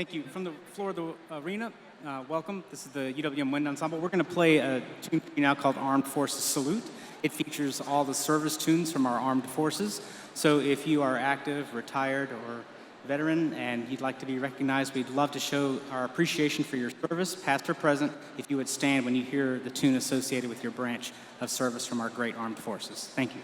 Thank you. From the floor of the arena, welcome. This is the UWM Wind Ensemble. We're going to play a tune now called Armed Forces Salute. It features all the service tunes from our armed forces. So if you are active, retired, or veteran, and you'd like to be recognized, we'd love to show our appreciation for your service, past or present, if you would stand when you hear the tune associated with your branch of service from our great armed forces. Thank you.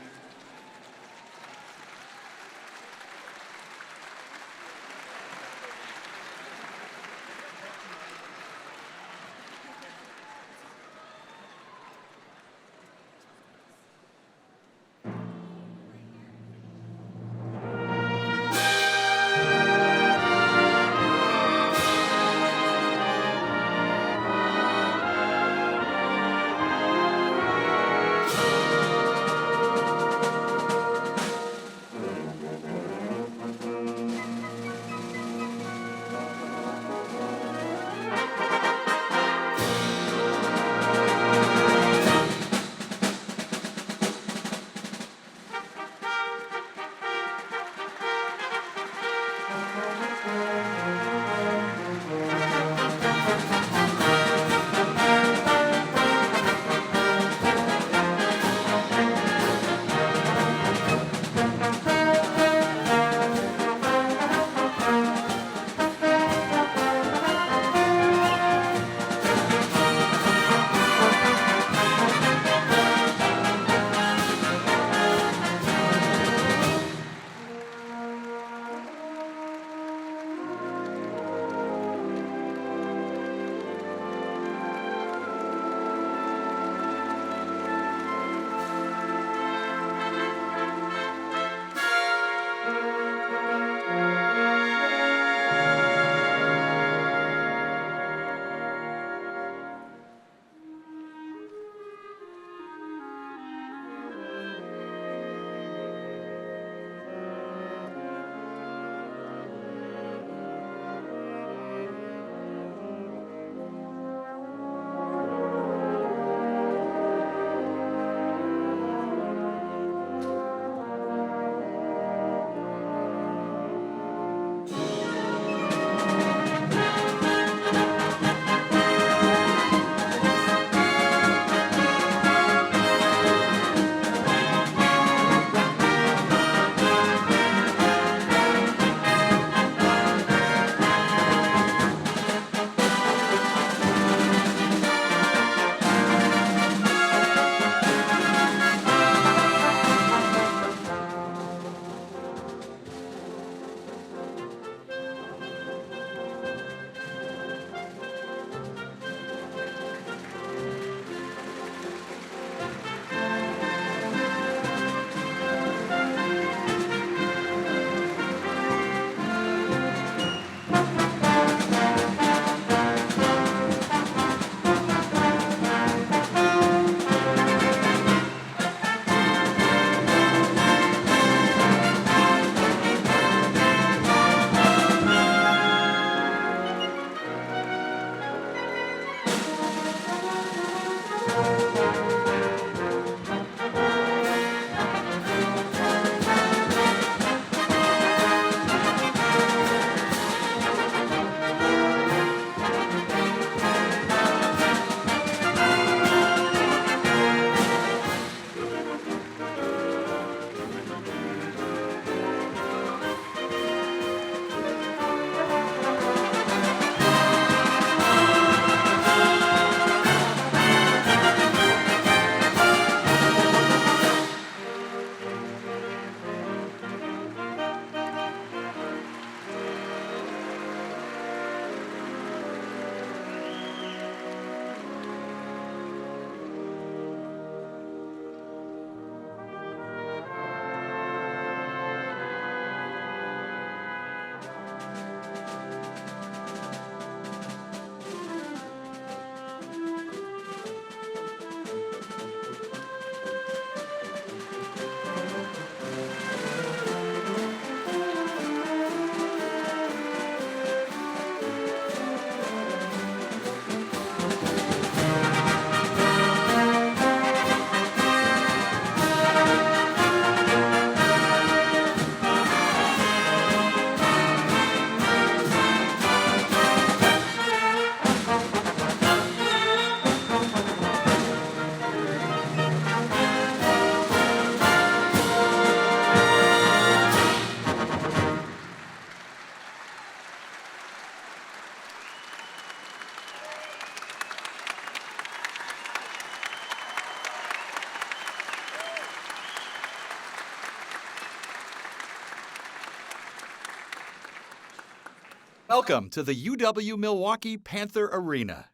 Welcome to the UW-Milwaukee Panther Arena.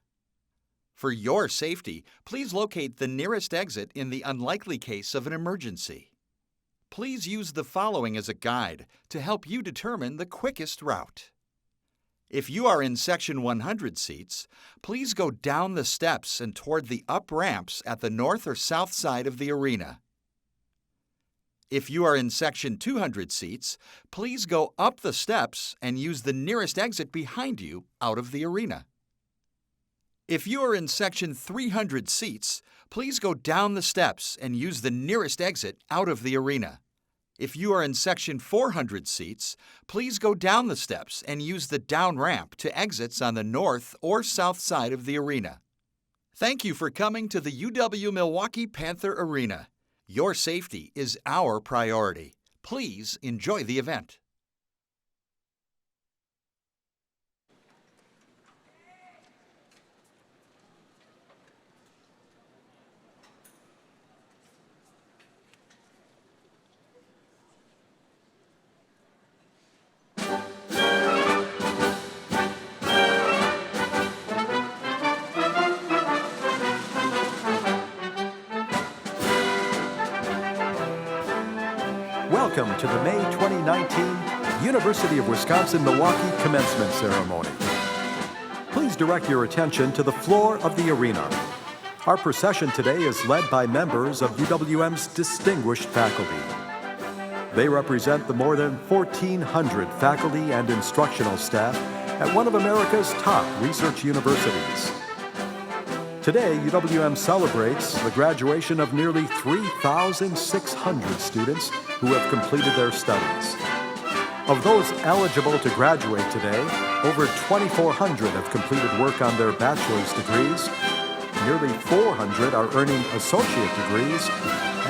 For your safety, please locate the nearest exit in the unlikely case of an emergency. Please use the following as a guide to help you determine the quickest route. If you are in Section 100 seats, please go down the steps and toward the up ramps at the north or south side of the arena. If you are in Section 200 seats, please go up the steps and use the nearest exit behind you out of the arena. If you are in Section 300 seats, please go down the steps and use the nearest exit out of the arena. If you are in Section 400 seats, please go down the steps and use the down ramp to exits on the north or south side of the arena. Thank you for coming to the UW-Milwaukee Panther Arena. Your safety is our priority. Please enjoy the event. Welcome to the May 2019 University of Wisconsin-Milwaukee Commencement Ceremony. Please direct your attention to the floor of the arena. Our procession today is led by members of UWM's distinguished faculty. They represent the more than 1,400 faculty and instructional staff at one of America's top research universities. Today, UWM celebrates the graduation of nearly 3,600 students who have completed their studies. Of those eligible to graduate today, over 2,400 have completed work on their bachelor's degrees, nearly 400 are earning associate degrees,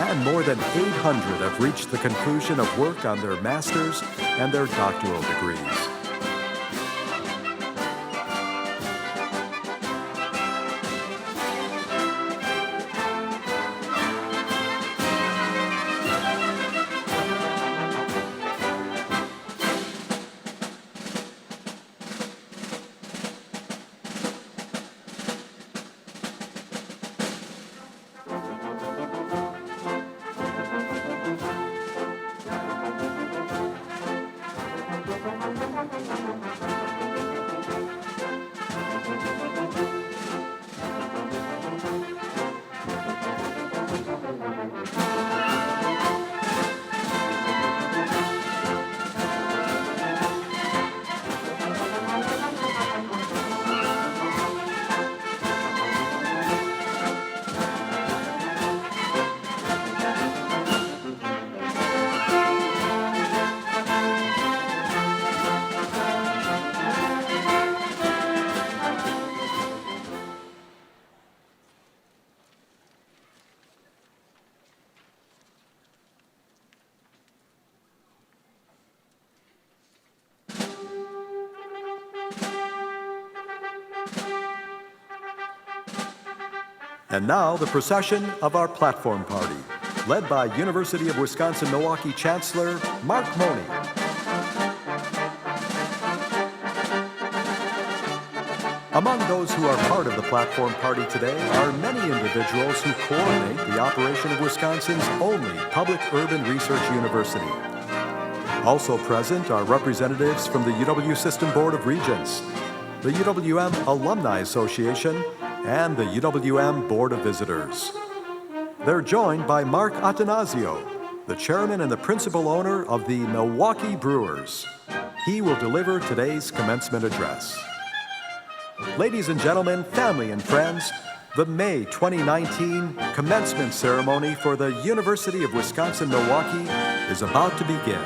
and more than 800 have reached the conclusion of work on their master's and their doctoral degrees. And now, the procession of our platform party, led by University of Wisconsin-Milwaukee Chancellor Mark Money. Among those who are part of the platform party today are many individuals who coordinate the operation of Wisconsin's only public urban research university. Also present are representatives from the UW System Board of Regents, the UWM Alumni Association, and the UWM Board of Visitors. They're joined by Mark Attanasio, the chairman and the principal owner of the Milwaukee Brewers. He will deliver today's commencement address. Ladies and gentlemen, family and friends, the May 2019 commencement ceremony for the University of Wisconsin-Milwaukee is about to begin.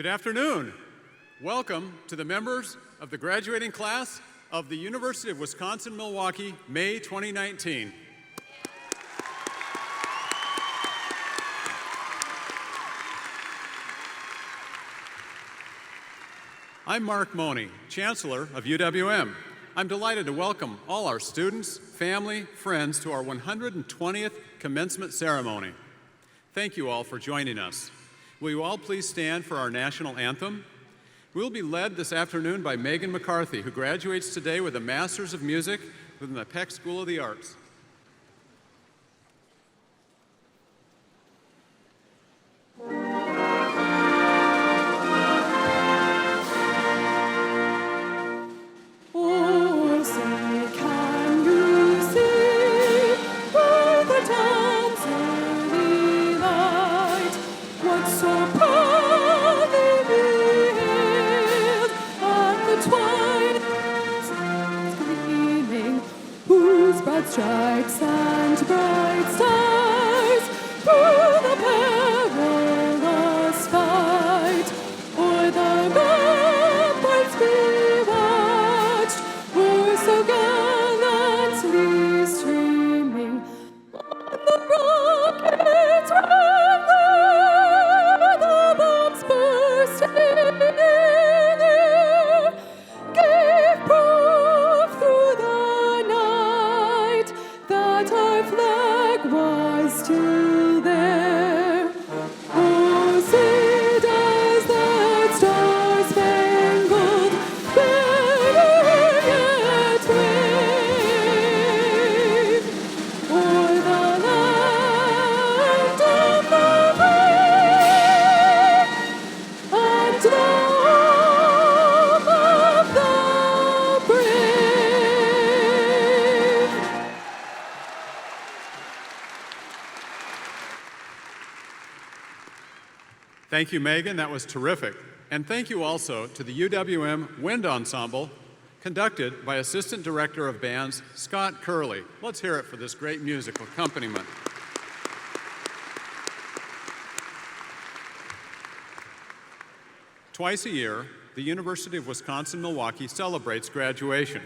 Good afternoon. Welcome to the members of the graduating class of the University of Wisconsin-Milwaukee, May 2019. I'm Mark Money, Chancellor of UWM. I'm delighted to welcome all our students, family, friends to our 120th commencement ceremony. Thank you all for joining us. Will you all please stand for our national anthem? We will be led this afternoon by Megan McCarthy, who graduates today with a Master's of Music from the Peck School of the Arts. Stripes and bright stars through the perilous fight, o'er the ramparts we watched, were so gallantly streaming on the rockets ran there, the bombs bursting in air, gave proof through the night that our flag was still there. Oh, say does that star-spangled banner yet wave o'er the land of the brave and the home of the brave. Thank you, Megan. That was terrific. And thank you also to the UWM Wind Ensemble, conducted by Assistant Director of Bands, Scott Curley. Let's hear it for this great musical accompaniment. Twice a year, the University of Wisconsin-Milwaukee celebrates graduation.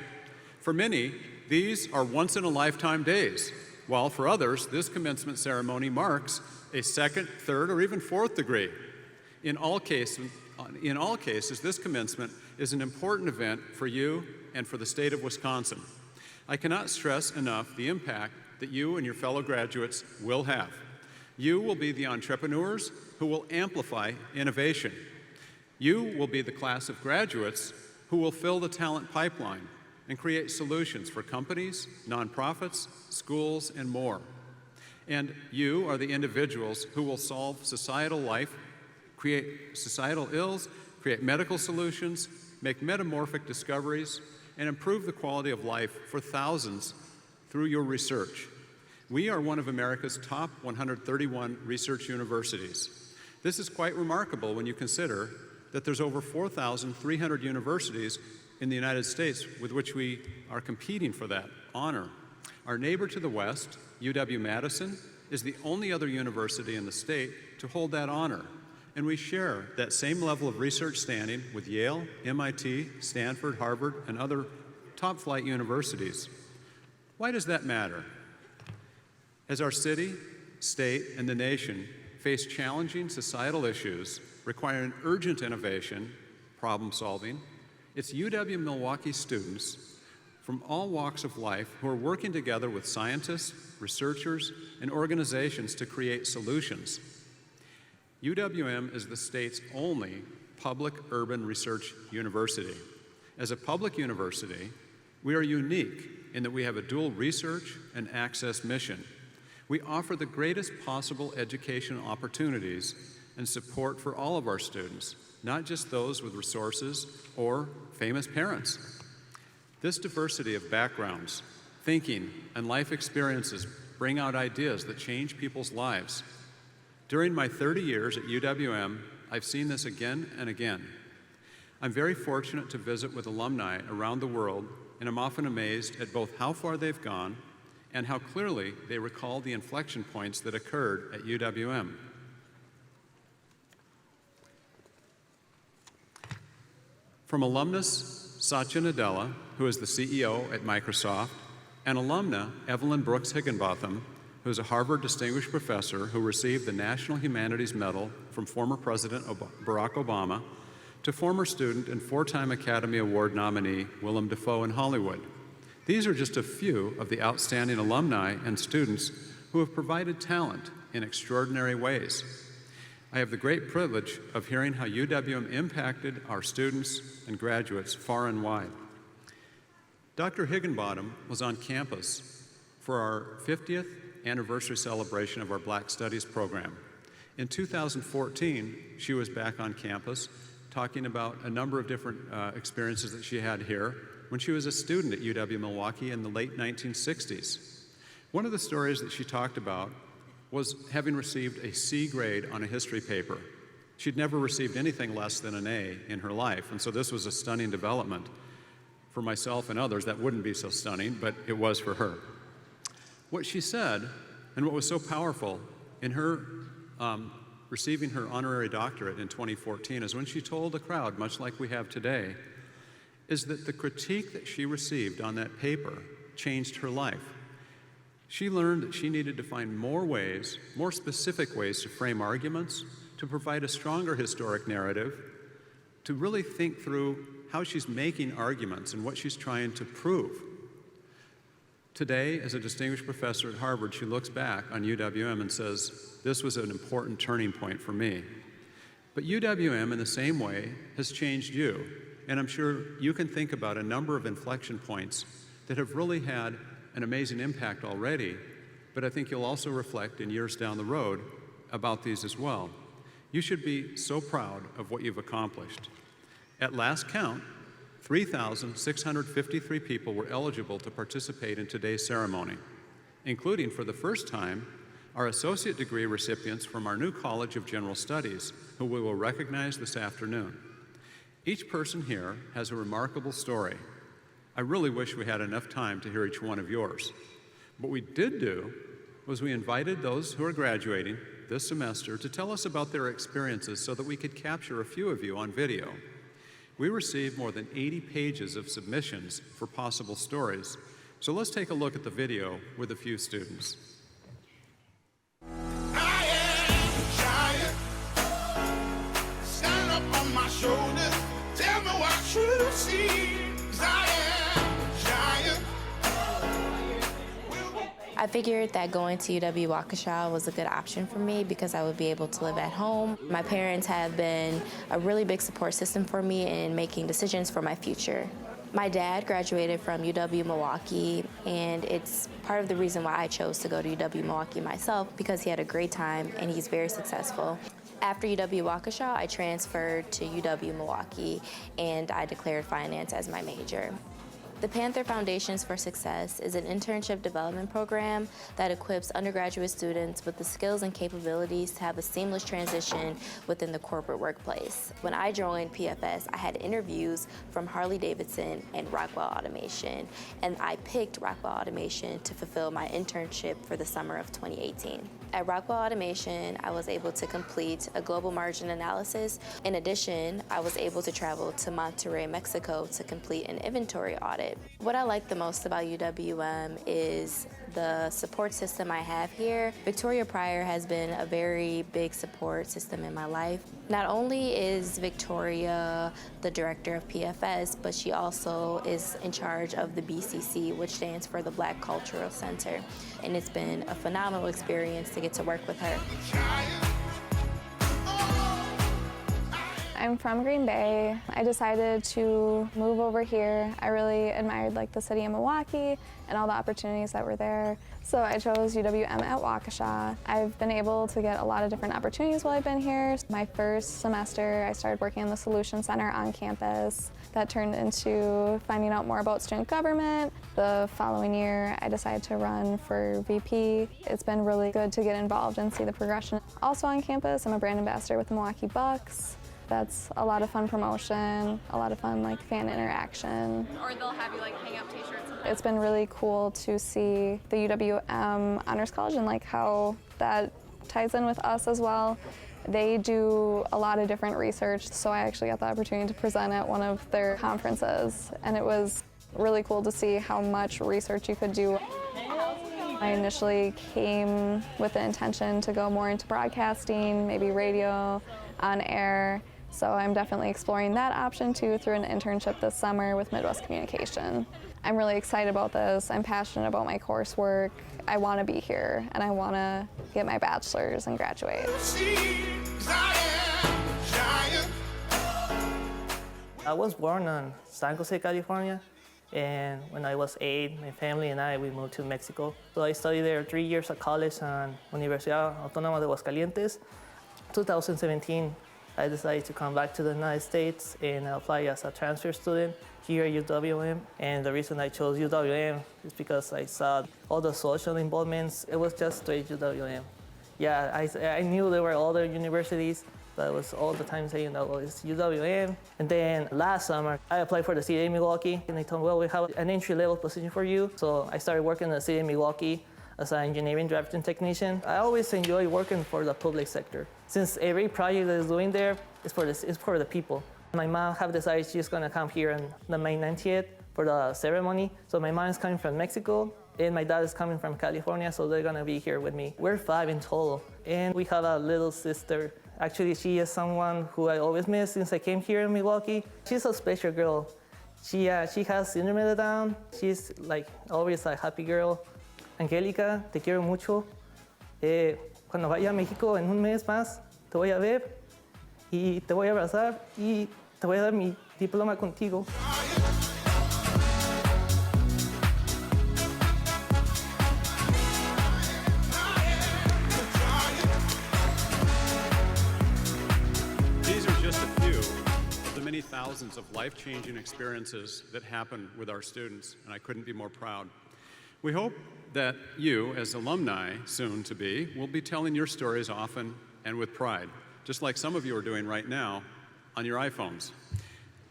For many, these are once-in-a-lifetime days, while for others, this commencement ceremony marks a second, third, or even fourth degree. In all cases, this commencement is an important event for you and for the state of Wisconsin. I cannot stress enough the impact that you and your fellow graduates will have. You will be the entrepreneurs who will amplify innovation. You will be the class of graduates who will fill the talent pipeline and create solutions for companies, nonprofits, schools, and more. And you are the individuals who will solve societal life, create societal ills, create medical solutions, make metamorphic discoveries, and improve the quality of life for thousands through your research. We are one of America's top 131 research universities. This is quite remarkable when you consider that there's over 4,300 universities in the United States with which we are competing for that honor. Our neighbor to the west, UW-Madison, is the only other university in the state to hold that honor. And we share that same level of research standing with Yale, MIT, Stanford, Harvard, and other top-flight universities. Why does that matter? As our city, state, and the nation face challenging societal issues requiring urgent innovation, problem-solving, it's UW-Milwaukee students from all walks of life who are working together with scientists, researchers, and organizations to create solutions. UWM is the state's only public urban research university. As a public university, we are unique in that we have a dual research and access mission. We offer the greatest possible educational opportunities and support for all of our students, not just those with resources or famous parents. This diversity of backgrounds, thinking, and life experiences bring out ideas that change people's lives. During my 30 years at UWM, I've seen this again and again. I'm very fortunate to visit with alumni around the world, and I'm often amazed at both how far they've gone and how clearly they recall the inflection points that occurred at UWM. From alumnus Satya Nadella, who is the CEO at Microsoft, and alumna Evelyn Brooks Higginbotham, who is a Harvard Distinguished Professor who received the National Humanities Medal from former President Barack Obama, to former student and four-time Academy Award nominee Willem Dafoe in Hollywood. These are just a few of the outstanding alumni and students who have provided talent in extraordinary ways. I have the great privilege of hearing how UWM impacted our students and graduates far and wide. Dr. Higginbotham was on campus for our 50th anniversary celebration of our Black Studies program. In 2014, she was back on campus talking about a number of different experiences that she had here when she was a student at UW-Milwaukee in the late 1960s. One of the stories that she talked about was having received a C grade on a history paper. She'd never received anything less than an A in her life, and so this was a stunning development. For myself and others, that wouldn't be so stunning, but it was for her. What she said, and what was so powerful in her receiving her honorary doctorate in 2014, is when she told a crowd, much like we have today, is that the critique that she received on that paper changed her life. She learned that she needed to find more ways, more specific ways to frame arguments, to provide a stronger historic narrative, to really think through how she's making arguments and what she's trying to prove. Today, as a distinguished professor at Harvard, she looks back on UWM and says, this was an important turning point for me. But UWM, in the same way, has changed you. And I'm sure you can think about a number of inflection points that have really had an amazing impact already, but I think you'll also reflect in years down the road about these as well. You should be so proud of what you've accomplished. At last count, 3,653 people were eligible to participate in today's ceremony, including, for the first time, our associate degree recipients from our new College of General Studies, who we will recognize this afternoon. Each person here has a remarkable story. I really wish we had enough time to hear each one of yours. What we did do was we invited those who are graduating this semester to tell us about their experiences so that we could capture a few of you on video. We received more than 80 pages of submissions for possible stories. So let's take a look at the video with a few students. I am a giant. Stand up on my shoulders. Tell me what you see. 'Cause I am a giant. I figured that going to UW-Waukesha was a good option for me because I would be able to live at home. My parents have been a really big support system for me in making decisions for my future. My dad graduated from UW-Milwaukee, and it's part of the reason why I chose to go to UW-Milwaukee myself, because he had a great time and he's very successful. After UW-Waukesha, I transferred to UW-Milwaukee, and I declared finance as my major. The Panther Foundations for Success is an internship development program that equips undergraduate students with the skills and capabilities to have a seamless transition within the corporate workplace. When I joined PFS, I had interviews from Harley-Davidson and Rockwell Automation, and I picked Rockwell Automation to fulfill my internship for the summer of 2018. At Rockwell Automation, I was able to complete a global margin analysis. In addition, I was able to travel to Monterrey, Mexico to complete an inventory audit. What I like the most about UWM is the support system I have here. Victoria Pryor has been a very big support system in my life. Not only is Victoria the director of PFS, but she also is in charge of the BCC, which stands for the Black Cultural Center. And it's been a phenomenal experience to get to work with her. I'm from Green Bay. I decided to move over here. I really admired the city of Milwaukee and all the opportunities that were there. So I chose UWM at Waukesha. I've been able to get a lot of different opportunities while I've been here. My first semester, I started working in the Solution Center on campus. That turned into finding out more about student government. The following year, I decided to run for VP. It's been really good to get involved and see the progression. Also on campus, I'm a brand ambassador with the Milwaukee Bucks. That's a lot of fun promotion, a lot of fun fan interaction. Or they'll have you hang up t-shirts. It's been really cool to see the UWM Honors College and how that ties in with us as well. They do a lot of different research, so I actually got the opportunity to present at one of their conferences, and it was really cool to see how much research you could do. I initially came with the intention to go more into broadcasting, maybe radio, on air, so I'm definitely exploring that option too through an internship this summer with Midwest Communication. I'm really excited about this. I'm passionate about my coursework. I want to be here, and I want to get my bachelor's and graduate. I was born in San Jose, California, and when I was 8, my family and I, we moved to Mexico. So I studied there 3 years at college on Universidad Autónoma de Aguascalientes. 2017, I decided to come back to the United States and apply as a transfer student here at UWM. And the reason I chose UWM is because I saw all the social involvements. It was just straight UWM. Yeah, I knew there were other universities, but I was all the time saying that, well, it's UWM. And then last summer, I applied for the city of Milwaukee, and they told me, well, we have an entry-level position for you. So I started working in the city of Milwaukee as an engineering drafting technician. I always enjoy working for the public sector, since every project that is doing there is for the people. My mom have decided she's gonna come here on the May 90th for the ceremony. So my mom is coming from Mexico, and my dad is coming from California, so they're gonna be here with me. We're 5 in total, and we have a little sister. Actually, she is someone who I always miss since I came here in Milwaukee. She's a special girl. She has syndrome of Down. She's like always a happy girl. Angélica, te quiero mucho. Cuando vaya a México en un mes más, te voy a ver y te voy a abrazar y te voy a dar mi diploma contigo. These are just a few of the many thousands of life-changing experiences that happen with our students, and I couldn't be more proud. We hope that you, as alumni, soon to be, will be telling your stories often and with pride, just like some of you are doing right now on your iPhones.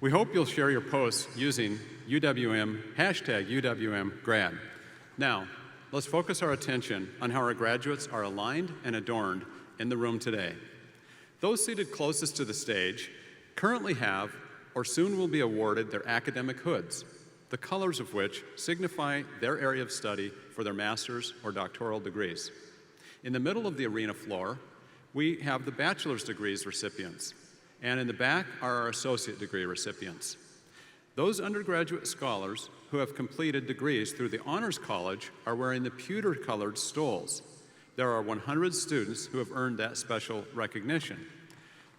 We hope you'll share your posts using UWM, #UWMgrad. Now, let's focus our attention on how our graduates are aligned and adorned in the room today. Those seated closest to the stage currently have or soon will be awarded their academic hoods, the colors of which signify their area of study for their master's or doctoral degrees. In the middle of the arena floor, we have the bachelor's degrees recipients, and in the back are our associate degree recipients. Those undergraduate scholars who have completed degrees through the Honors College are wearing the pewter-colored stoles. There are 100 students who have earned that special recognition.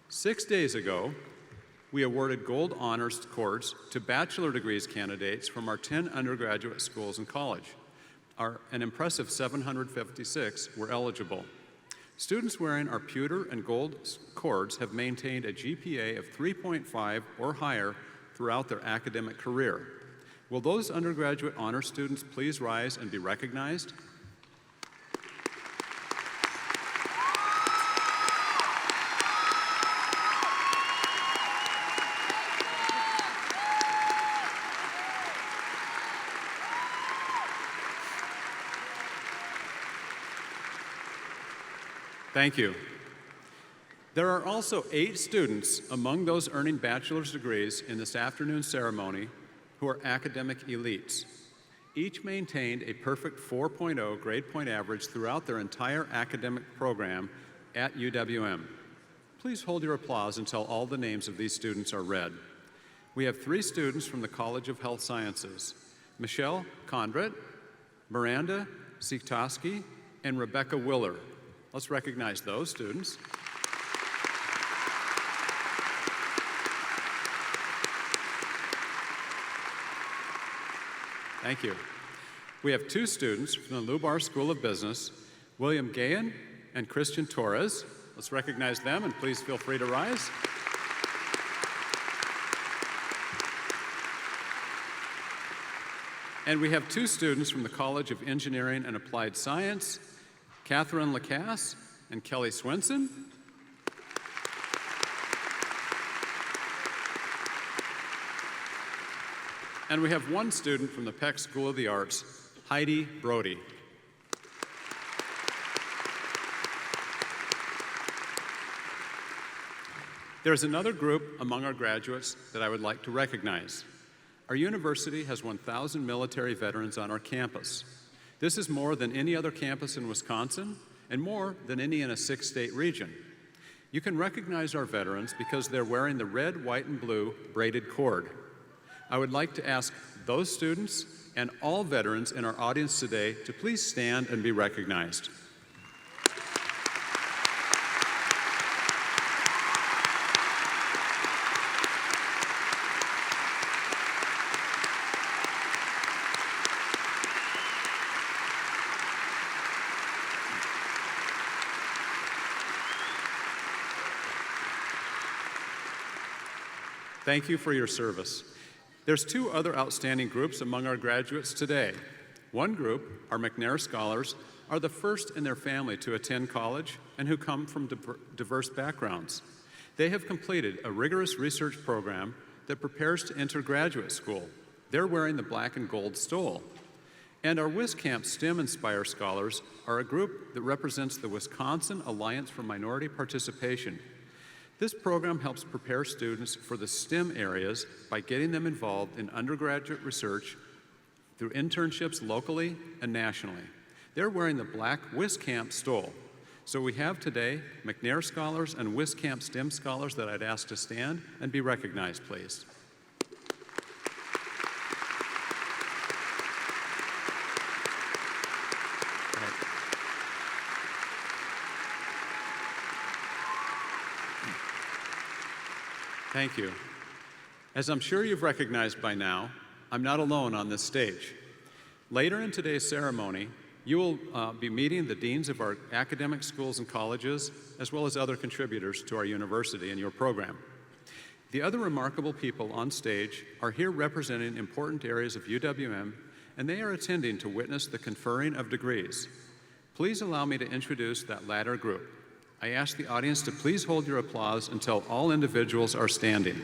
6 days ago, we awarded gold honors cords to bachelor degrees candidates from our 10 undergraduate schools and college. An impressive 756 were eligible. Students wearing our pewter and gold cords have maintained a GPA of 3.5 or higher throughout their academic career. Will those undergraduate honor students please rise and be recognized? Thank you. There are also 8 students among those earning bachelor's degrees in this afternoon's ceremony who are academic elites. Each maintained a perfect 4.0 grade point average throughout their entire academic program at UWM. Please hold your applause until all the names of these students are read. We have 3 students from the College of Health Sciences: Michelle Condret, Miranda Siktoski, and Rebecca Willer. Let's recognize those students. Thank you. We have 2 students from the Lubar School of Business, William Gahan and Christian Torres. Let's recognize them, and please feel free to rise. And we have 2 students from the College of Engineering and Applied Science, Catherine Lacasse and Kelly Swenson. And we have 1 student from the Peck School of the Arts, Heidi Brody. There's another group among our graduates that I would like to recognize. Our university has 1,000 military veterans on our campus. This is more than any other campus in Wisconsin and more than any in a 6-state region. You can recognize our veterans because they're wearing the red, white, and blue braided cord. I would like to ask those students and all veterans in our audience today to please stand and be recognized. Thank you for your service. There's two other outstanding groups among our graduates today. One group, our McNair Scholars, are the first in their family to attend college and who come from diverse backgrounds. They have completed a rigorous research program that prepares to enter graduate school. They're wearing the black and gold stole. And our WisCamp STEM Inspire Scholars are a group that represents the Wisconsin Alliance for Minority Participation. This program helps prepare students for the STEM areas by getting them involved in undergraduate research through internships locally and nationally. They're wearing the black WisCamp stole. So we have today McNair Scholars and WisCamp STEM Scholars that I'd ask to stand and be recognized, please. Thank you. As I'm sure you've recognized by now, I'm not alone on this stage. Later in today's ceremony, you will be meeting the deans of our academic schools and colleges, as well as other contributors to our university and your program. The other remarkable people on stage are here representing important areas of UWM, and they are attending to witness the conferring of degrees. Please allow me to introduce that latter group. I ask the audience to please hold your applause until all individuals are standing.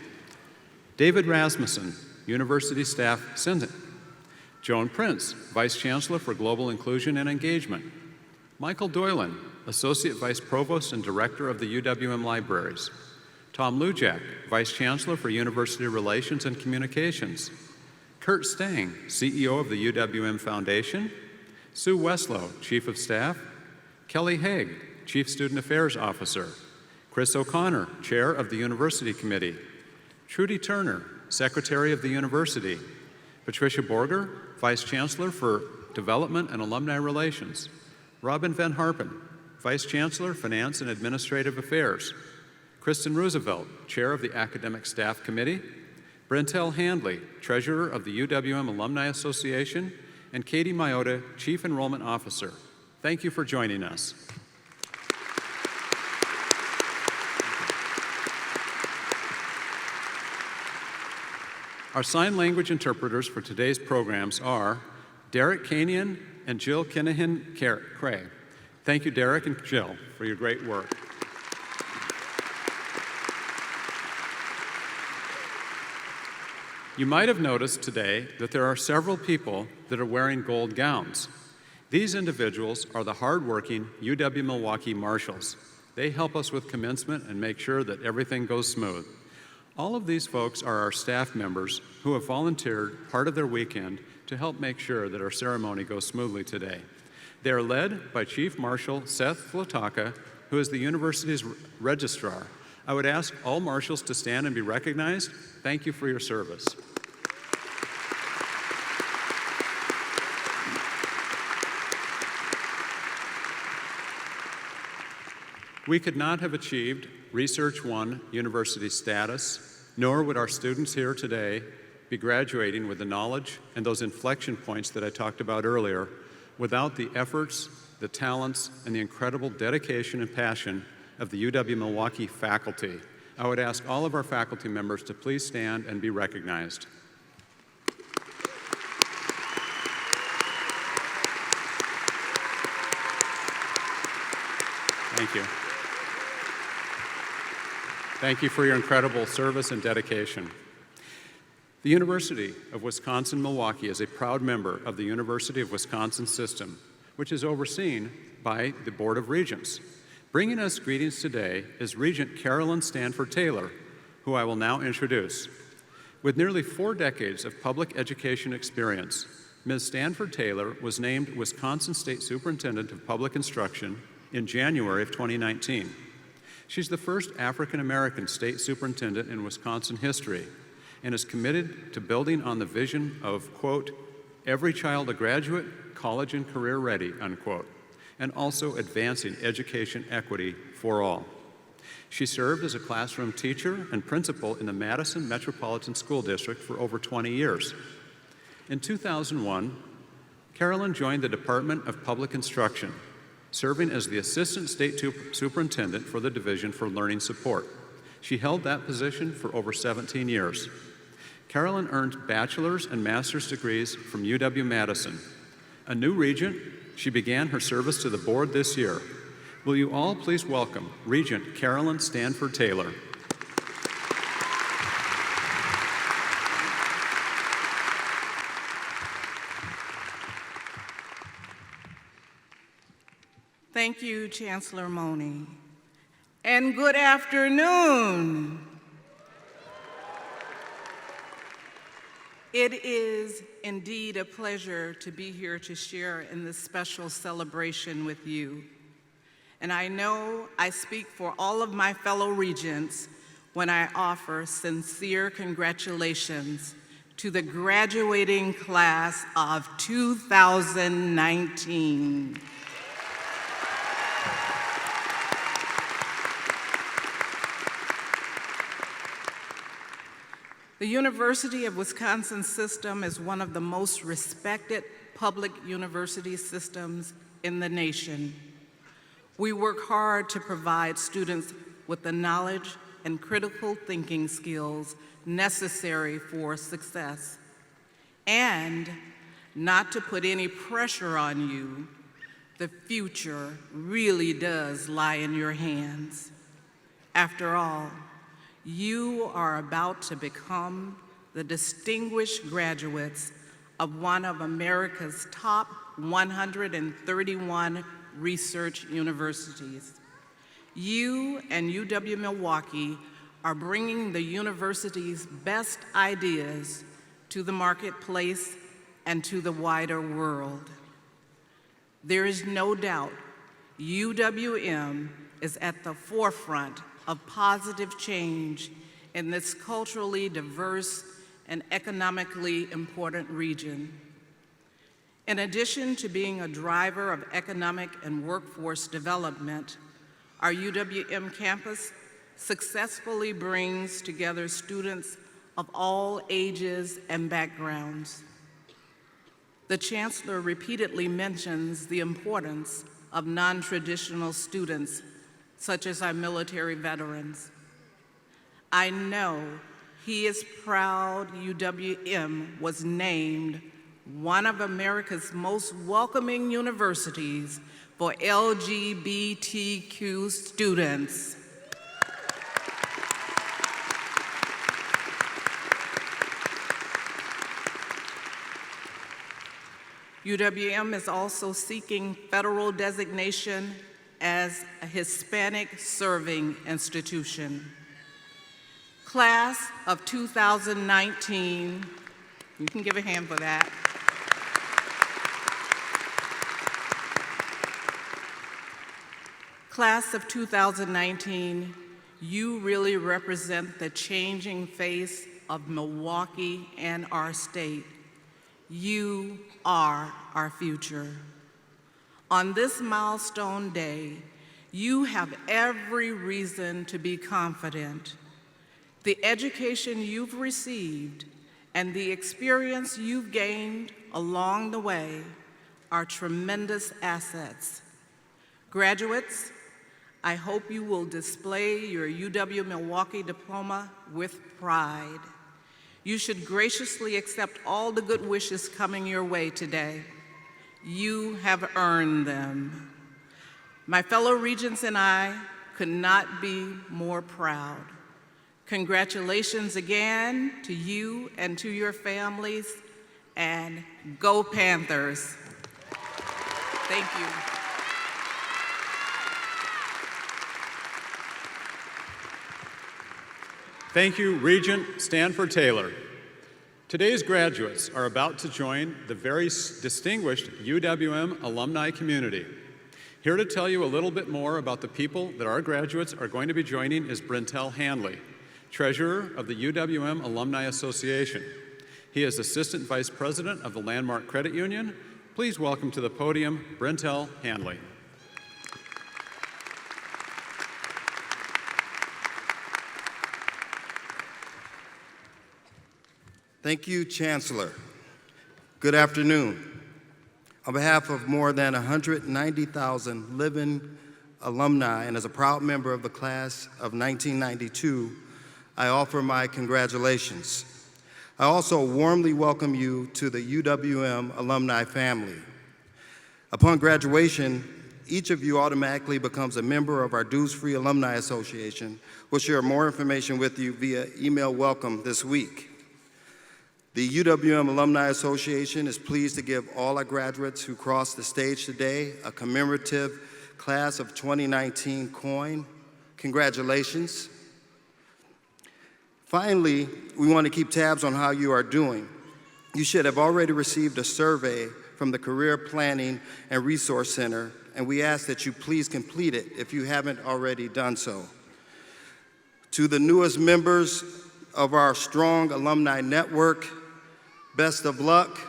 David Rasmussen, University Staff Senate. Joan Prince, Vice Chancellor for Global Inclusion and Engagement. Michael Doylan, Associate Vice Provost and Director of the UWM Libraries. Tom Lujak, Vice Chancellor for University Relations and Communications. Kurt Stang, CEO of the UWM Foundation. Sue Westlow, Chief of Staff. Kelly Haig, Chief Student Affairs Officer. Chris O'Connor, Chair of the University Committee. Trudy Turner, Secretary of the University. Patricia Borger, Vice Chancellor for Development and Alumni Relations. Robin Van Harpen, Vice Chancellor, Finance and Administrative Affairs. Kristen Roosevelt, Chair of the Academic Staff Committee. Brentel Handley, Treasurer of the UWM Alumni Association. And Katie Mayotta, Chief Enrollment Officer. Thank you for joining us. Our sign language interpreters for today's programs are Derek Kanian and Jill Kinahan-Cray. Thank you, Derek and Jill, for your great work. You might have noticed today that there are several people that are wearing gold gowns. These individuals are the hardworking UW-Milwaukee Marshals. They help us with commencement and make sure that everything goes smooth. All of these folks are our staff members who have volunteered part of their weekend to help make sure that our ceremony goes smoothly today. They are led by Chief Marshal Seth Flotaka, who is the university's registrar. I would ask all marshals to stand and be recognized. Thank you for your service. We could not have achieved Research One university status, nor would our students here today be graduating with the knowledge and those inflection points that I talked about earlier without the efforts, the talents, and the incredible dedication and passion of the UW-Milwaukee faculty. I would ask all of our faculty members to please stand and be recognized. Thank you. Thank you for your incredible service and dedication. The University of Wisconsin-Milwaukee is a proud member of the University of Wisconsin system, which is overseen by the Board of Regents. Bringing us greetings today is Regent Carolyn Stanford Taylor, who I will now introduce. With nearly 4 decades of public education experience, Ms. Stanford Taylor was named Wisconsin State Superintendent of Public Instruction in January of 2019. She's the first African American state superintendent in Wisconsin history and is committed to building on the vision of, quote, every child a graduate, college and career ready, unquote, and also advancing education equity for all. She served as a classroom teacher and principal in the Madison Metropolitan School District for over 20 years. In 2001, Carolyn joined the Department of Public Instruction, serving as the Assistant State Superintendent for the Division for Learning Support. She held that position for over 17 years. Carolyn earned bachelor's and master's degrees from UW-Madison. A new regent, she began her service to the board this year. Will you all please welcome Regent Carolyn Stanford Taylor. Thank you, Chancellor Money. And good afternoon. It is indeed a pleasure to be here to share in this special celebration with you. And I know I speak for all of my fellow regents when I offer sincere congratulations to the graduating class of 2019. The University of Wisconsin system is one of the most respected public university systems in the nation. We work hard to provide students with the knowledge and critical thinking skills necessary for success. And not to put any pressure on you, the future really does lie in your hands. After all, you are about to become the distinguished graduates of one of America's top 131 research universities. You and UW-Milwaukee are bringing the university's best ideas to the marketplace and to the wider world. There is no doubt UWM is at the forefront of positive change in this culturally diverse and economically important region. In addition to being a driver of economic and workforce development, our UWM campus successfully brings together students of all ages and backgrounds. The Chancellor repeatedly mentions the importance of non-traditional students such as our military veterans. I know he is proud UWM was named one of America's most welcoming universities for LGBTQ students. UWM is also seeking federal designation as a Hispanic serving institution. Class of 2019, you can give a hand for that. Class of 2019, you really represent the changing face of Milwaukee and our state. You are our future. On this milestone day, you have every reason to be confident. The education you've received and the experience you've gained along the way are tremendous assets. Graduates, I hope you will display your UW-Milwaukee diploma with pride. You should graciously accept all the good wishes coming your way today. You have earned them. My fellow regents and I could not be more proud. Congratulations again to you and to your families, and go Panthers. Thank you. Thank you, Regent Stanford Taylor. Today's graduates are about to join the very distinguished UWM alumni community. Here to tell you a little bit more about the people that our graduates are going to be joining is Brentel Hanley, Treasurer of the UWM Alumni Association. He is Assistant Vice President of the Landmark Credit Union. Please welcome to the podium, Brentel Hanley. Thank you, Chancellor. Good afternoon. On behalf of more than 190,000 living alumni and as a proud member of the class of 1992, I offer my congratulations. I also warmly welcome you to the UWM alumni family. Upon graduation, each of you automatically becomes a member of our dues-free Alumni Association. We'll share more information with you via email welcome this week. The UWM Alumni Association is pleased to give all our graduates who crossed the stage today a commemorative Class of 2019 coin. Congratulations. Finally, we want to keep tabs on how you are doing. You should have already received a survey from the Career Planning and Resource Center, and we ask that you please complete it if you haven't already done so. To the newest members of our strong alumni network, best of luck,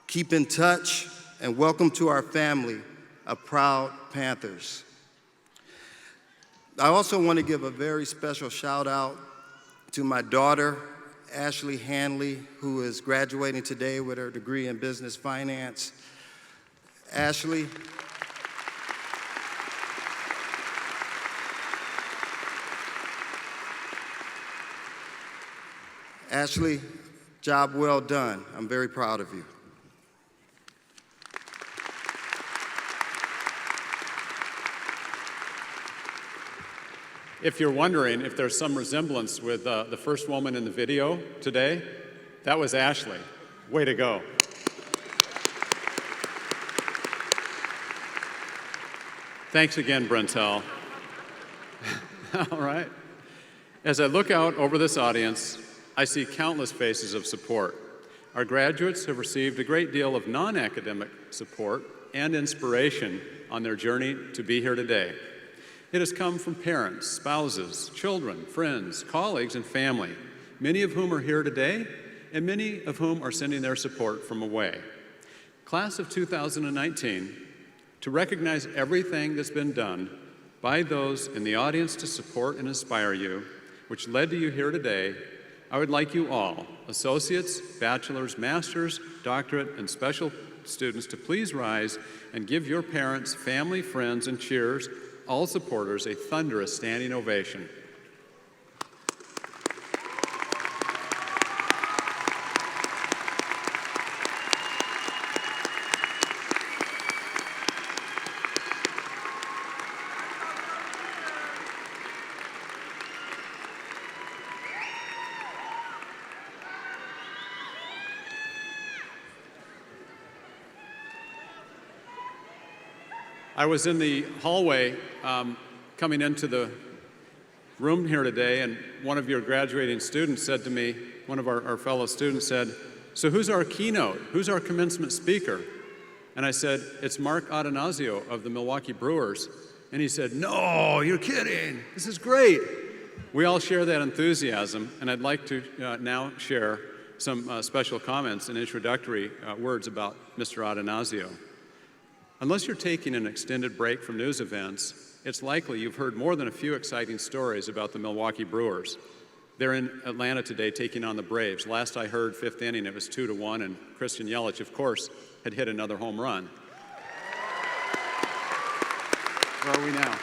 keep in touch, and welcome to our family of proud Panthers. I also want to give a very special shout out to my daughter, Ashley Hanley, who is graduating today with her degree in business finance. Ashley, job well done. I'm very proud of you. If you're wondering if there's some resemblance with the first woman in the video today, that was Ashley. Way to go. Thanks again, Brentel. All right. As I look out over this audience, I see countless faces of support. Our graduates have received a great deal of non-academic support and inspiration on their journey to be here today. It has come from parents, spouses, children, friends, colleagues, and family, many of whom are here today, and many of whom are sending their support from away. Class of 2019, to recognize everything that's been done by those in the audience to support and inspire you, which led to you here today, I would like you all, associates, bachelors, masters, doctorate, and special students, to please rise and give your parents, family, friends, and cheers, all supporters, a thunderous standing ovation. I was in the hallway coming into the room here today, and one of your graduating students said to me, one of our fellow students said, "So who's our keynote? Who's our commencement speaker?" And I said, "It's Mark Adanazio of the Milwaukee Brewers." And he said, "No, you're kidding. This is great." We all share that enthusiasm, and I'd like to now share some special comments and introductory words about Mr. Adanazio. Unless you're taking an extended break from news events, it's likely you've heard more than a few exciting stories about the Milwaukee Brewers. They're in Atlanta today taking on the Braves. Last I heard, fifth inning, it was 2-1, and Christian Yelich, of course, had hit another home run. Where are we now?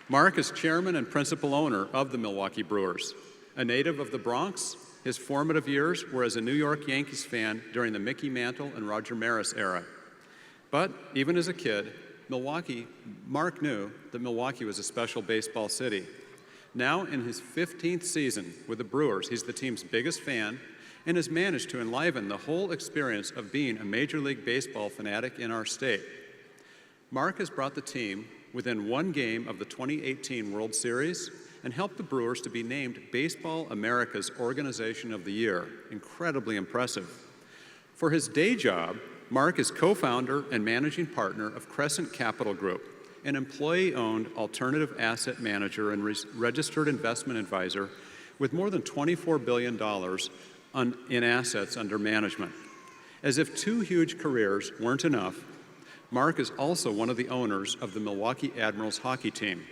Mark is chairman and principal owner of the Milwaukee Brewers. A native of the Bronx, his formative years were as a New York Yankees fan during the Mickey Mantle and Roger Maris era. But even as a kid, Mark knew that Milwaukee was a special baseball city. Now in his 15th season with the Brewers, he's the team's biggest fan and has managed to enliven the whole experience of being a Major League Baseball fanatic in our state. Mark has brought the team within one game of the 2018 World Series and helped the Brewers to be named Baseball America's Organization of the Year. Incredibly impressive. For his day job, Mark is co-founder and managing partner of Crescent Capital Group, an employee-owned alternative asset manager and registered investment advisor with more than $24 billion in assets under management. As if two huge careers weren't enough, Mark is also one of the owners of the Milwaukee Admirals hockey team.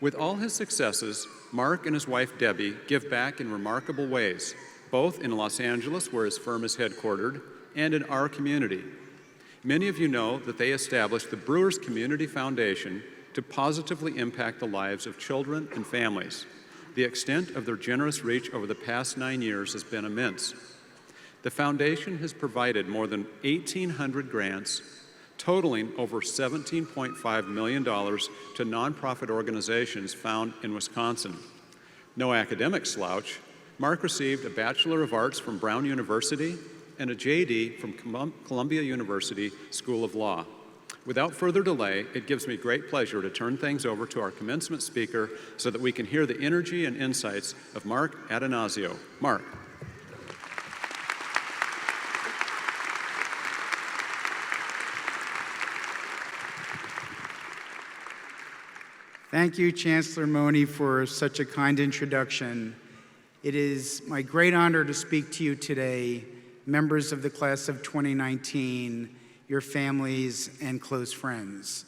With all his successes, Mark and his wife Debbie give back in remarkable ways, both in Los Angeles, where his firm is headquartered, and in our community. Many of you know that they established the Brewers Community Foundation to positively impact the lives of children and families. The extent of their generous reach over the past 9 years has been immense. The foundation has provided more than 1,800 grants, totaling over $17.5 million to nonprofit organizations found in Wisconsin. No academic slouch, Mark received a Bachelor of Arts from Brown University and a JD from Columbia University School of Law. Without further delay, it gives me great pleasure to turn things over to our commencement speaker so that we can hear the energy and insights of Mark Adanasio. Mark. Thank you, Chancellor Mone, for such a kind introduction. It is my great honor to speak to you today, members of the class of 2019, your families, and close friends.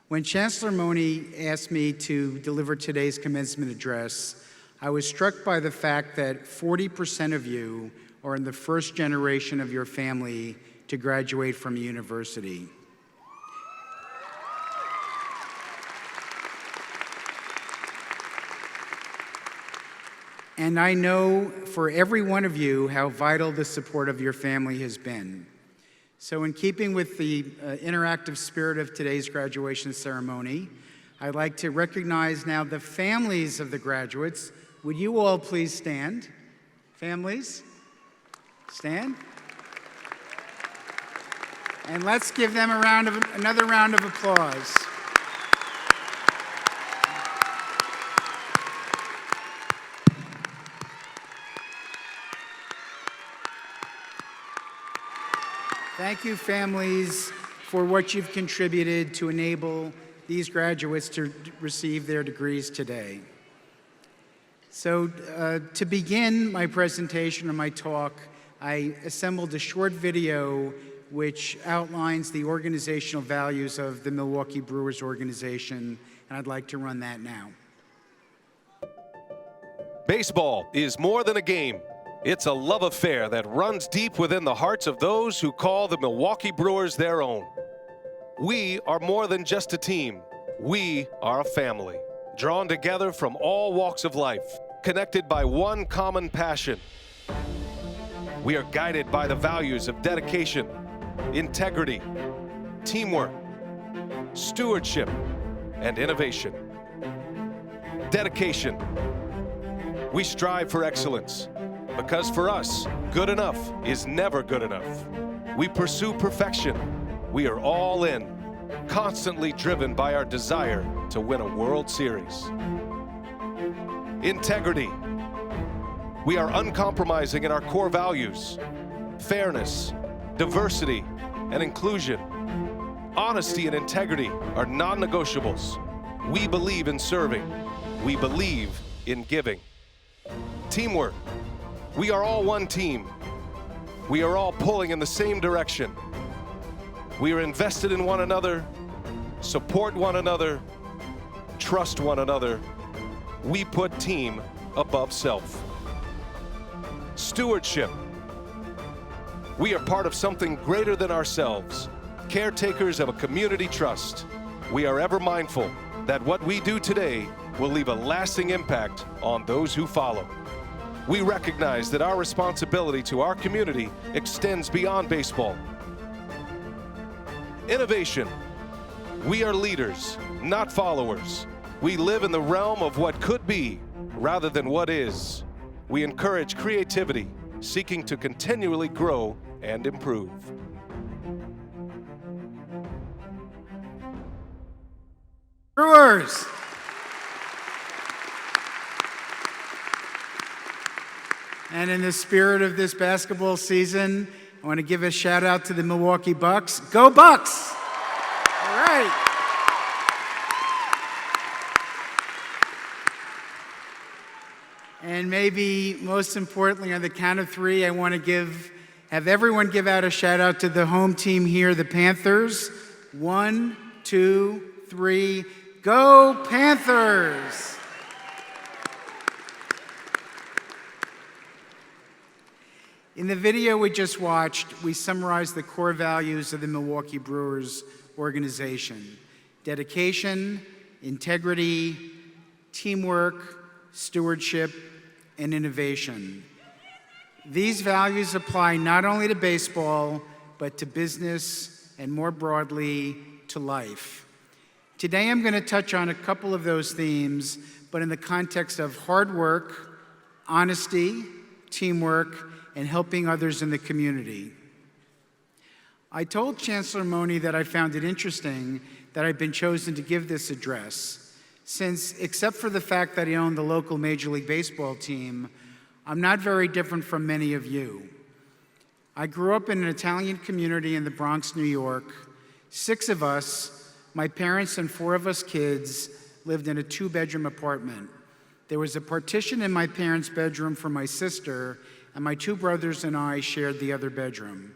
When Chancellor Mone asked me to deliver today's commencement address, I was struck by the fact that 40% of you are in the first generation of your family to graduate from a university. And I know for every one of you how vital the support of your family has been. So in keeping with the interactive spirit of today's graduation ceremony, I'd like to recognize now the families of the graduates. Would you all please stand? Families, stand. And let's give them another round of applause. Thank you, families, for what you've contributed to enable these graduates to receive their degrees today. So to begin my presentation and my talk, I assembled a short video which outlines the organizational values of the Milwaukee Brewers organization, and I'd like to run that now. Baseball is more than a game. It's a love affair that runs deep within the hearts of those who call the Milwaukee Brewers their own. We are more than just a team. We are a family, drawn together from all walks of life, connected by one common passion. We are guided by the values of dedication, integrity, teamwork, stewardship, and innovation. Dedication. We strive for excellence. Because for us, good enough is never good enough. We pursue perfection. We are all in, constantly driven by our desire to win a World Series. Integrity. We are uncompromising in our core values: fairness, diversity, and inclusion. Honesty and integrity are non-negotiables. We believe in serving. We believe in giving. Teamwork. We are all one team. We are all pulling in the same direction. We are invested in one another, support one another, trust one another. We put team above self. Stewardship. We are part of something greater than ourselves, caretakers of a community trust. We are ever mindful that what we do today will leave a lasting impact on those who follow. We recognize that our responsibility to our community extends beyond baseball. Innovation. We are leaders, not followers. We live in the realm of what could be rather than what is. We encourage creativity, seeking to continually grow and improve. Brewers. And in the spirit of this basketball season, I want to give a shout out to the Milwaukee Bucks. Go Bucks! All right. And maybe most importantly, on the count of three, I want to have everyone give out a shout out to the home team here, the Panthers. 1, 2, 3, go Panthers! In the video we just watched, we summarized the core values of the Milwaukee Brewers organization: dedication, integrity, teamwork, stewardship, and innovation. These values apply not only to baseball, but to business and more broadly to life. Today I'm going to touch on a couple of those themes, but in the context of hard work, honesty, teamwork, and helping others in the community. I told Chancellor Mone that I found it interesting that I'd been chosen to give this address, since, except for the fact that I own the local Major League Baseball team, I'm not very different from many of you. I grew up in an Italian community in the Bronx, New York. 6 of us, my parents and 4 of us kids, lived in a 2-bedroom apartment. There was a partition in my parents' bedroom for my sister, and my 2 brothers and I shared the other bedroom.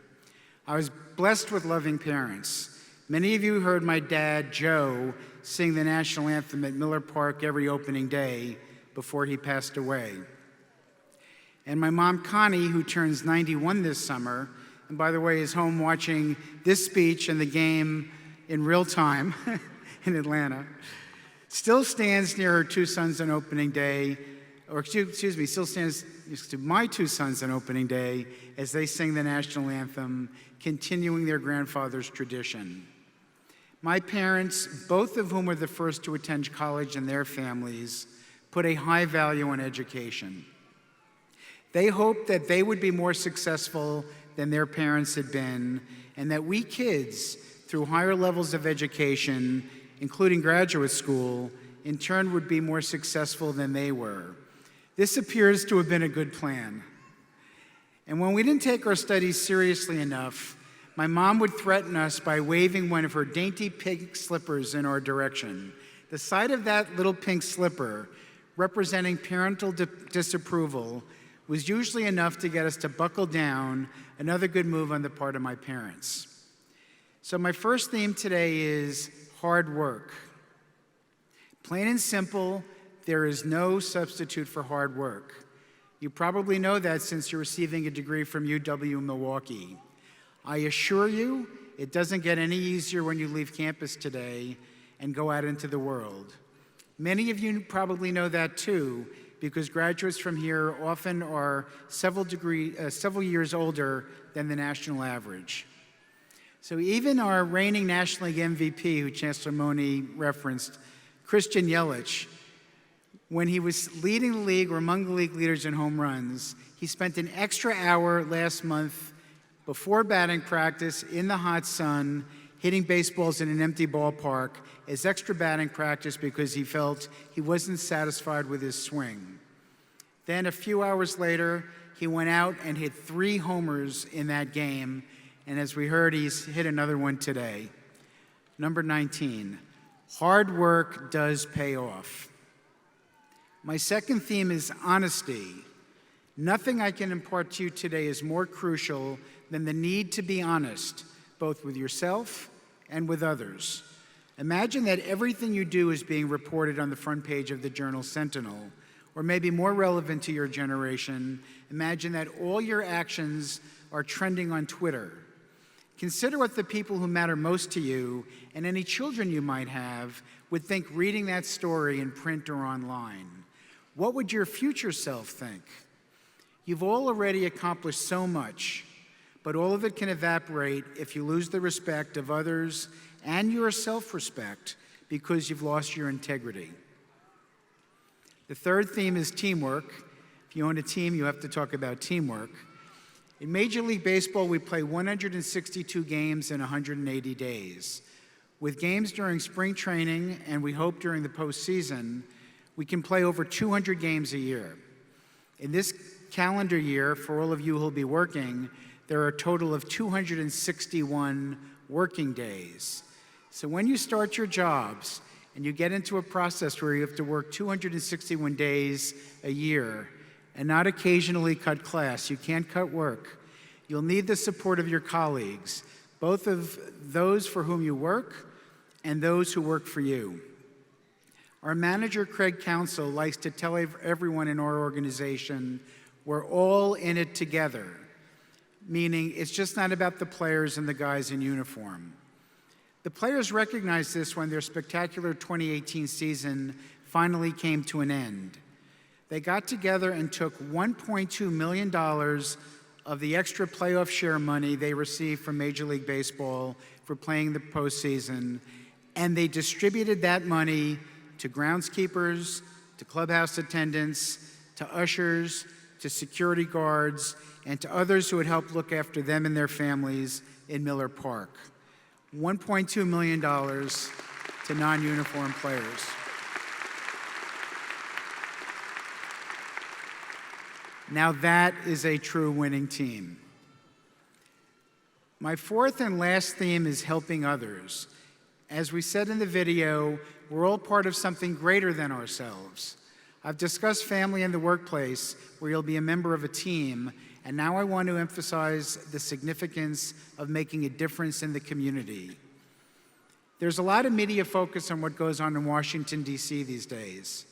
I was blessed with loving parents. Many of you heard my dad, Joe, sing the national anthem at Miller Park every opening day before he passed away. And my mom, Connie, who turns 91 this summer, and by the way, is home watching this speech and the game in real time in Atlanta, still stands near her 2 sons on opening day, or excuse me, still stands next to my 2 sons on opening day as they sing the national anthem, continuing their grandfather's tradition. My parents, both of whom were the first to attend college in their families, put a high value on education. They hoped that they would be more successful than their parents had been, and that we kids, through higher levels of education, including graduate school, in turn would be more successful than they were. This appears to have been a good plan. And when we didn't take our studies seriously enough, my mom would threaten us by waving one of her dainty pink slippers in our direction. The sight of that little pink slipper, representing parental disapproval, was usually enough to get us to buckle down, another good move on the part of my parents. So my first theme today is hard work. Plain and simple, there is no substitute for hard work. You probably know that since you're receiving a degree from UW-Milwaukee. I assure you, it doesn't get any easier when you leave campus today and go out into the world. Many of you probably know that too, because graduates from here often are several years older than the national average. So even our reigning National League MVP, who Chancellor Mone referenced, Christian Yelich, when he was leading the league or among the league leaders in home runs, he spent an extra hour last month before batting practice in the hot sun, hitting baseballs in an empty ballpark as extra batting practice because he felt he wasn't satisfied with his swing. Then a few hours later, he went out and hit 3 homers in that game, and as we heard, he's hit another one today. Number 19, hard work does pay off. My second theme is honesty. Nothing I can impart to you today is more crucial than the need to be honest, both with yourself and with others. Imagine that everything you do is being reported on the front page of the Journal Sentinel, or maybe more relevant to your generation, imagine that all your actions are trending on Twitter. Consider what the people who matter most to you and any children you might have would think reading that story in print or online. What would your future self think? You've all already accomplished so much, but all of it can evaporate if you lose the respect of others and your self-respect because you've lost your integrity. The third theme is teamwork. If you own a team, you have to talk about teamwork. In Major League Baseball, we play 162 games in 180 days. With games during spring training, and we hope during the postseason, we can play over 200 games a year. In this calendar year, for all of you who'll be working, there are a total of 261 working days. So when you start your jobs and you get into a process where you have to work 261 days a year and not occasionally cut class, you can't cut work, you'll need the support of your colleagues, both of those for whom you work and those who work for you. Our manager, Craig Counsell, likes to tell everyone in our organization, we're all in it together, meaning it's just not about the players and the guys in uniform. The players recognized this when their spectacular 2018 season finally came to an end. They got together and took $1.2 million of the extra playoff share money they received from Major League Baseball for playing the postseason, and they distributed that money to groundskeepers, to clubhouse attendants, to ushers, to security guards, and to others who would help look after them and their families in Miller Park. $1.2 million to non-uniform players. Now that is a true winning team. My fourth and last theme is helping others. As we said in the video, we're all part of something greater than ourselves. I've discussed family in the workplace, where you'll be a member of a team, and now I want to emphasize the significance of making a difference in the community. There's a lot of media focus on what goes on in Washington, D.C. these days.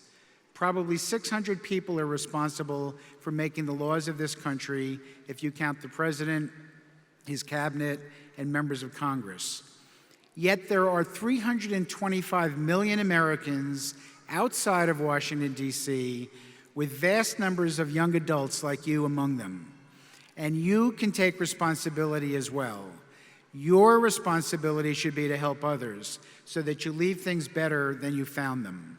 Probably 600 people are responsible for making the laws of this country, if you count the president, his cabinet, and members of Congress. Yet there are 325 million Americans outside of Washington, D.C., with vast numbers of young adults like you among them. And you can take responsibility as well. Your responsibility should be to help others so that you leave things better than you found them.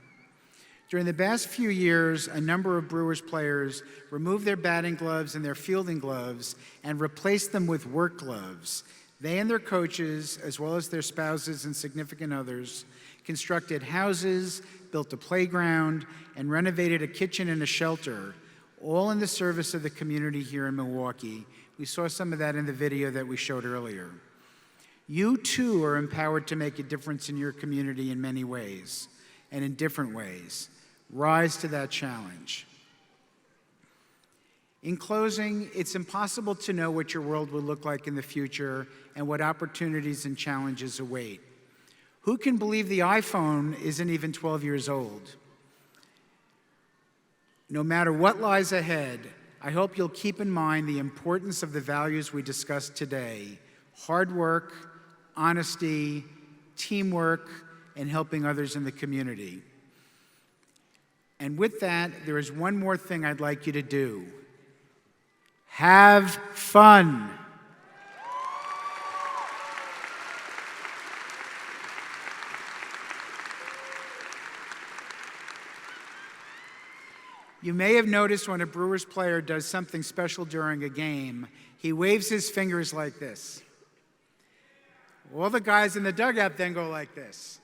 During the past few years, a number of Brewers players removed their batting gloves and their fielding gloves and replaced them with work gloves. They and their coaches, as well as their spouses and significant others, constructed houses, built a playground, and renovated a kitchen and a shelter, all in the service of the community here in Milwaukee. We saw some of that in the video that we showed earlier. You too are empowered to make a difference in your community in many ways, and in different ways. Rise to that challenge. In closing, it's impossible to know what your world will look like in the future and what opportunities and challenges await. Who can believe the iPhone isn't even 12 years old? No matter what lies ahead, I hope you'll keep in mind the importance of the values we discussed today: hard work, honesty, teamwork, and helping others in the community. And with that, there is one more thing I'd like you to do. Have fun. You may have noticed when a Brewers player does something special during a game, he waves his fingers like this. All the guys in the dugout then go like this.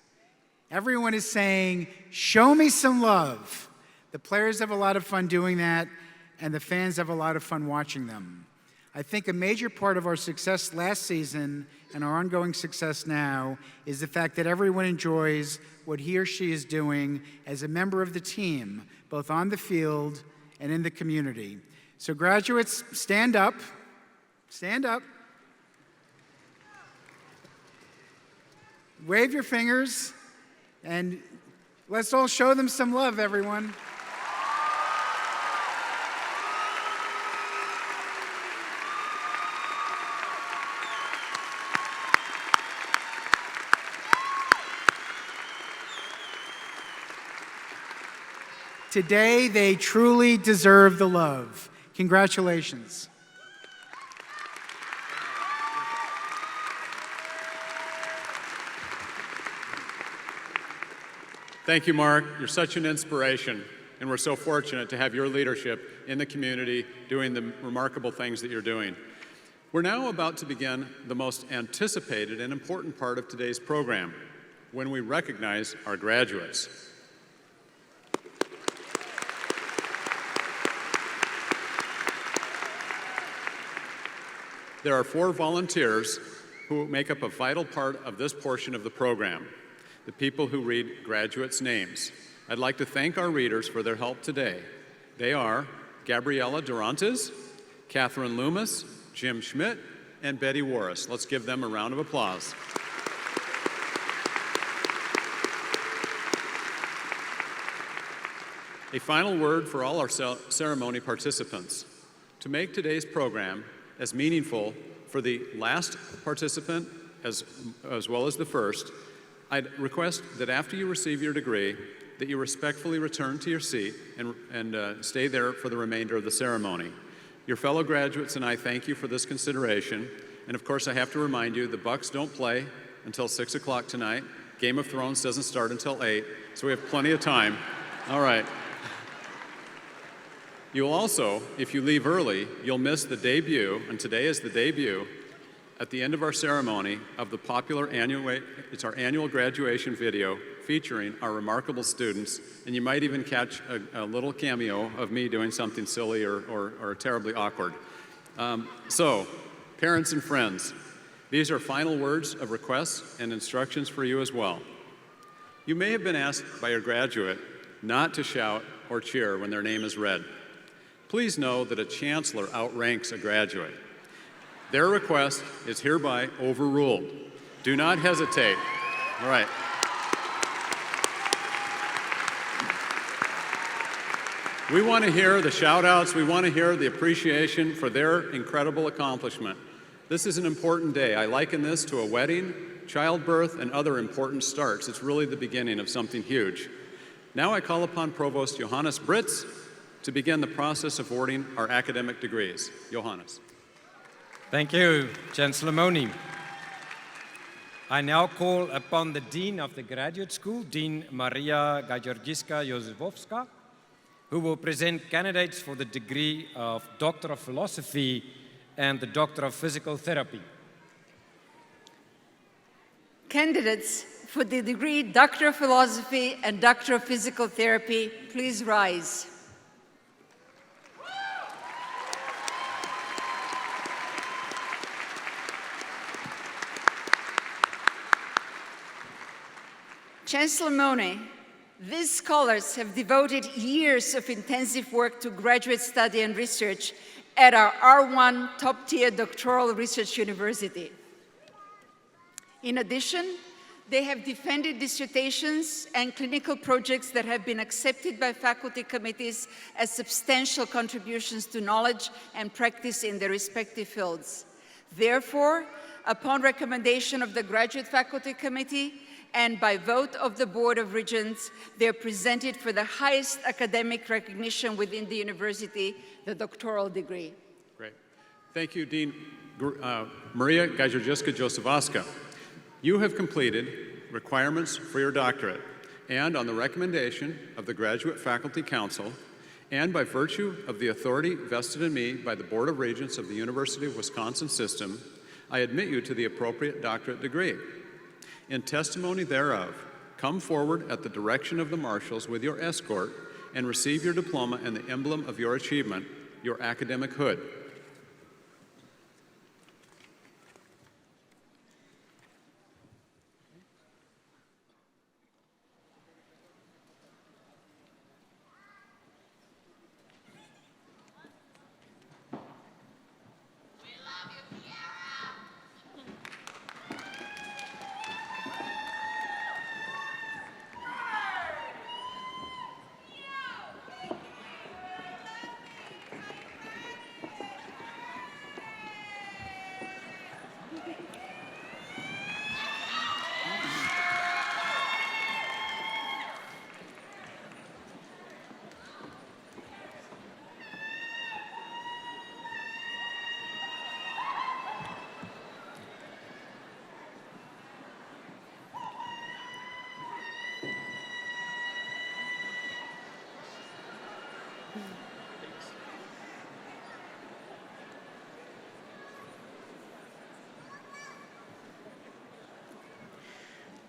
Everyone is saying, "Show me some love." The players have a lot of fun doing that, and the fans have a lot of fun watching them. I think a major part of our success last season and our ongoing success now is the fact that everyone enjoys what he or she is doing as a member of the team, both on the field and in the community. So graduates, stand up. Stand up. Wave your fingers, and let's all show them some love, everyone. Today, they truly deserve the love. Congratulations. Thank you, Mark. You're such an inspiration, and we're so fortunate to have your leadership in the community doing the remarkable things that you're doing. We're now about to begin the most anticipated and important part of today's program, when we recognize our graduates. There are 4 volunteers who make up a vital part of this portion of the program, the people who read graduates' names. I'd like to thank our readers for their help today. They are Gabriela Durantes, Catherine Loomis, Jim Schmidt, and Betty Warris. Let's give them a round of applause. A final word for all our ceremony participants. To make today's program as meaningful for the last participant as well as the first, I'd request that after you receive your degree, that you respectfully return to your seat and stay there for the remainder of the ceremony. Your fellow graduates and I thank you for this consideration. And of course, I have to remind you, the Bucks don't play until 6 o'clock tonight. Game of Thrones doesn't start until 8, so we have plenty of time. All right. You'll also, if you leave early, you'll miss the debut, and today is the debut, at the end of our ceremony of the popular annual graduation video featuring our remarkable students, and you might even catch a little cameo of me doing something silly or terribly awkward. So, parents and friends, these are final words of requests and instructions for you as well. You may have been asked by your graduate not to shout or cheer when their name is read. Please know that a chancellor outranks a graduate. Their request is hereby overruled. Do not hesitate. All right. We want to hear the shout-outs. We want to hear the appreciation for their incredible accomplishment. This is an important day. I liken this to a wedding, childbirth, and other important starts. It's really the beginning of something huge. Now I call upon Provost Johannes Britz to begin the process of awarding our academic degrees. Johannes. Thank you, Chancellor Moni. I now call upon the Dean of the Graduate School, Dean Maria Gajorgiska-Jozefowska, who will present candidates for the degree of Doctor of Philosophy and the Doctor of Physical Therapy. Candidates for the degree Doctor of Philosophy and Doctor of Physical Therapy, please rise. Chancellor Moni, these scholars have devoted years of intensive work to graduate study and research at our R1 top-tier doctoral research university. In addition, they have defended dissertations and clinical projects that have been accepted by faculty committees as substantial contributions to knowledge and practice in their respective fields. Therefore, upon recommendation of the Graduate Faculty Committee, and by vote of the Board of Regents, they are presented for the highest academic recognition within the university, the doctoral degree. Great. Thank you, Dean Maria Gajorgiska-Jozefowska. You have completed requirements for your doctorate, and on the recommendation of the Graduate Faculty Council, and by virtue of the authority vested in me by the Board of Regents of the University of Wisconsin system, I admit you to the appropriate doctorate degree. In testimony thereof, come forward at the direction of the marshals with your escort and receive your diploma and the emblem of your achievement, your academic hood.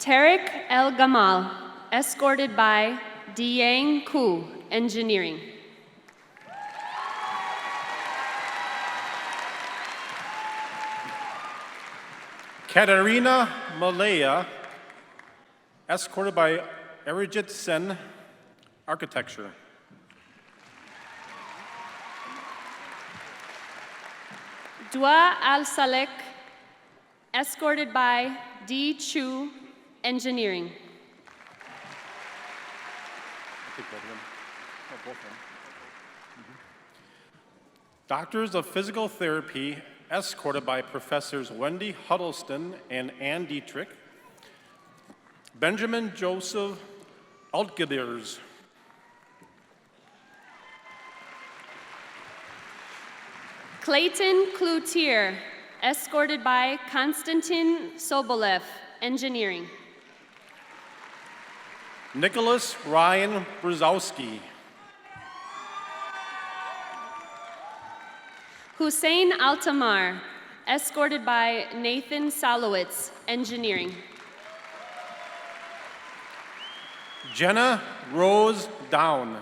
Tarek El Gamal, escorted by Diang Ku, Engineering. Katerina Malaya, escorted by Arijit Sen, Architecture. Dua Al-Salek, escorted by D. Chu, Engineering. Doctors of Physical Therapy, escorted by Professors Wendy Huddleston and Ann Dietrich. Benjamin Joseph Altgebers. Clayton Cloutier, escorted by Konstantin Sobolev, Engineering. Nicholas Ryan Brzezowski. Hussein Altamar, escorted by Nathan Salowitz, Engineering. Jenna Rose Down.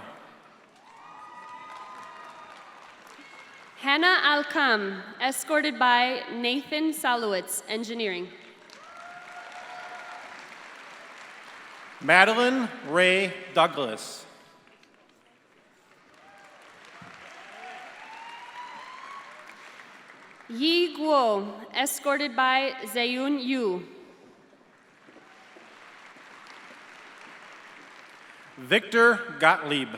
Hannah Alkam, escorted by Nathan Salowitz, Engineering. Madeline Ray Douglas. Yi Guo, escorted by Zayun Yu. Victor Gottlieb.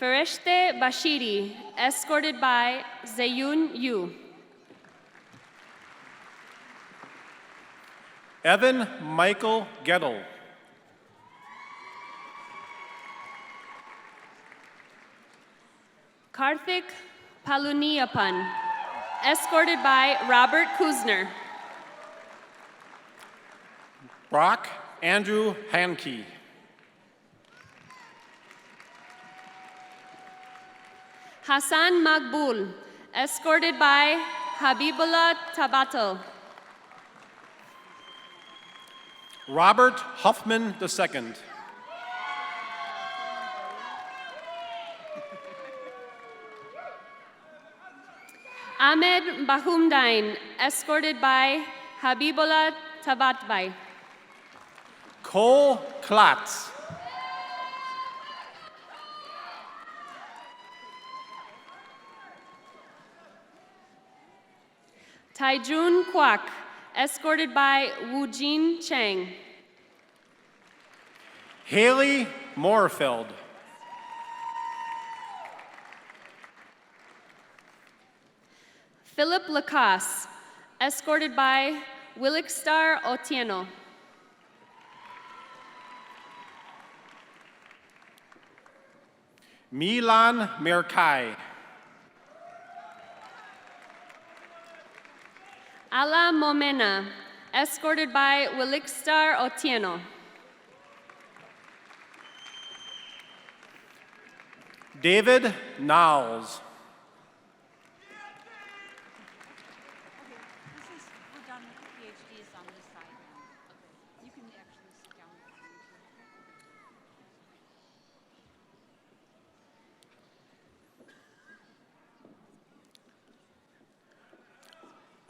Fereshte Bashiri, escorted by Zayun Yu. Evan Michael Gettle. Karthik Paluniappan, escorted by Robert Kuzner. Brock Andrew Hankey. Hassan Magbul, escorted by Habibullah Tabato. Robert Huffman II. Ahmed Bahumdain, escorted by Habibullah Tabatbai. Cole Klatz. Taijun Kwak, escorted by Woojin Chang. Haley Moorfeld. Philip Lacasse, escorted by Willikstar Otieno. Milan Merkai. Ala Momena, escorted by Willikstar Otieno. David Knowles.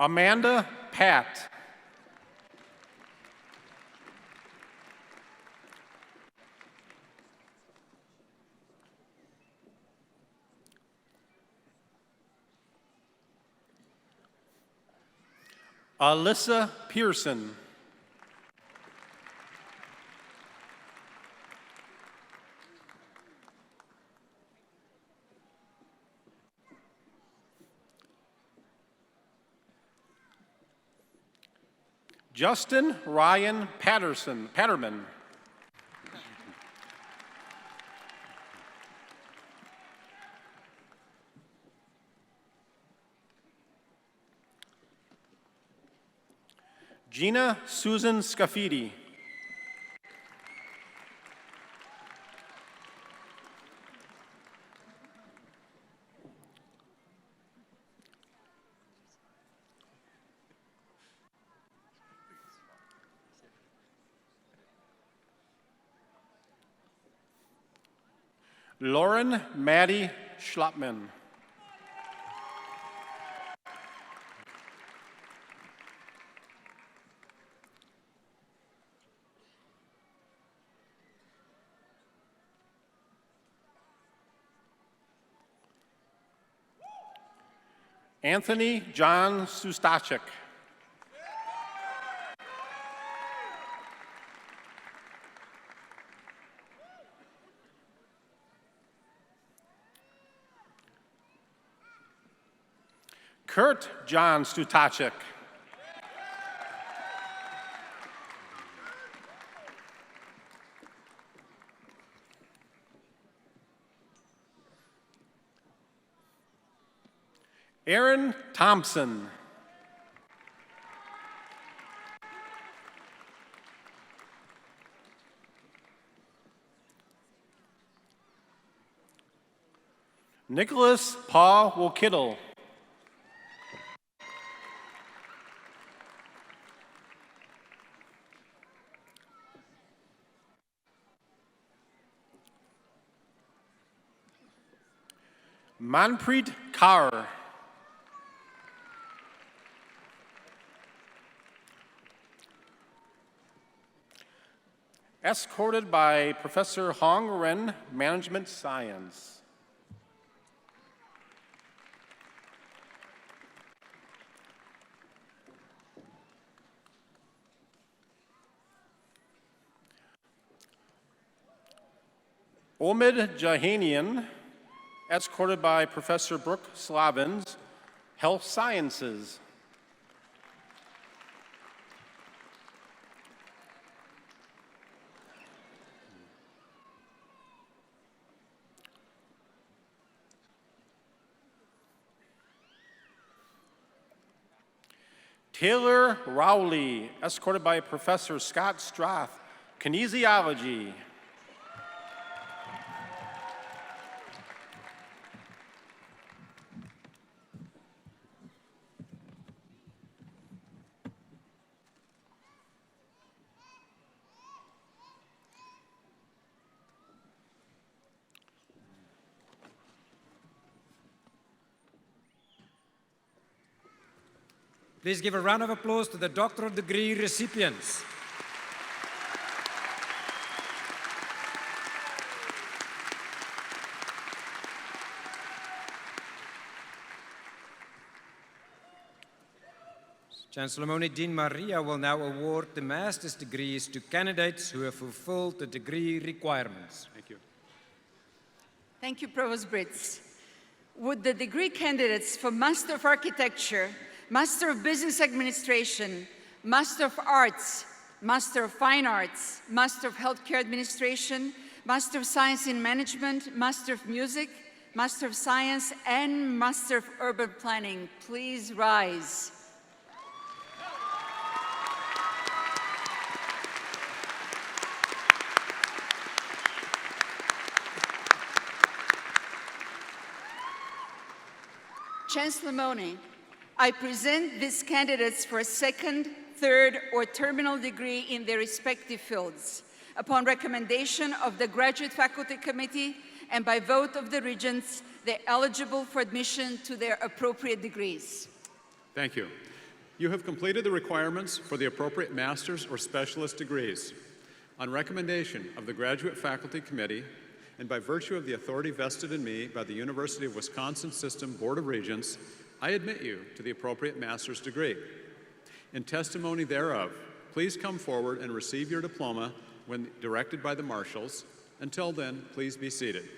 Amanda Pat. Alyssa Pearson. Justin Ryan Patterman. Gina Susan Scafidi. Lauren Maddie Schlappman. Anthony John Sustachek. Kurt John Stutacek. Aaron Thompson. Nicholas Paul Wokittle. Manpreet Kaur. Escorted by Professor Hong Ren, Management Science. Omid Jahanian, escorted by Professor Brooke Slavins, Health Sciences. Taylor Rowley, escorted by Professor Scott Strath, Kinesiology. Please give a round of applause to the doctoral degree recipients. Chancellor Moni, Dean Maria will now award the master's degrees to candidates who have fulfilled the degree requirements. Thank you. Thank you, Provost Britz. Would the degree candidates for Master of Architecture, Master of Business Administration, Master of Arts, Master of Fine Arts, Master of Healthcare Administration, Master of Science in Management, Master of Music, Master of Science, and Master of Urban Planning please rise? Chancellor Moni, I present these candidates for a second, third, or terminal degree in their respective fields. Upon recommendation of the Graduate Faculty Committee and by vote of the Regents, they're eligible for admission to their appropriate degrees. Thank you. You have completed the requirements for the appropriate master's or specialist degrees. On recommendation of the Graduate Faculty Committee and by virtue of the authority vested in me by the University of Wisconsin System Board of Regents, I admit you to the appropriate master's degree. In testimony thereof, please come forward and receive your diploma when directed by the marshals. Until then, please be seated.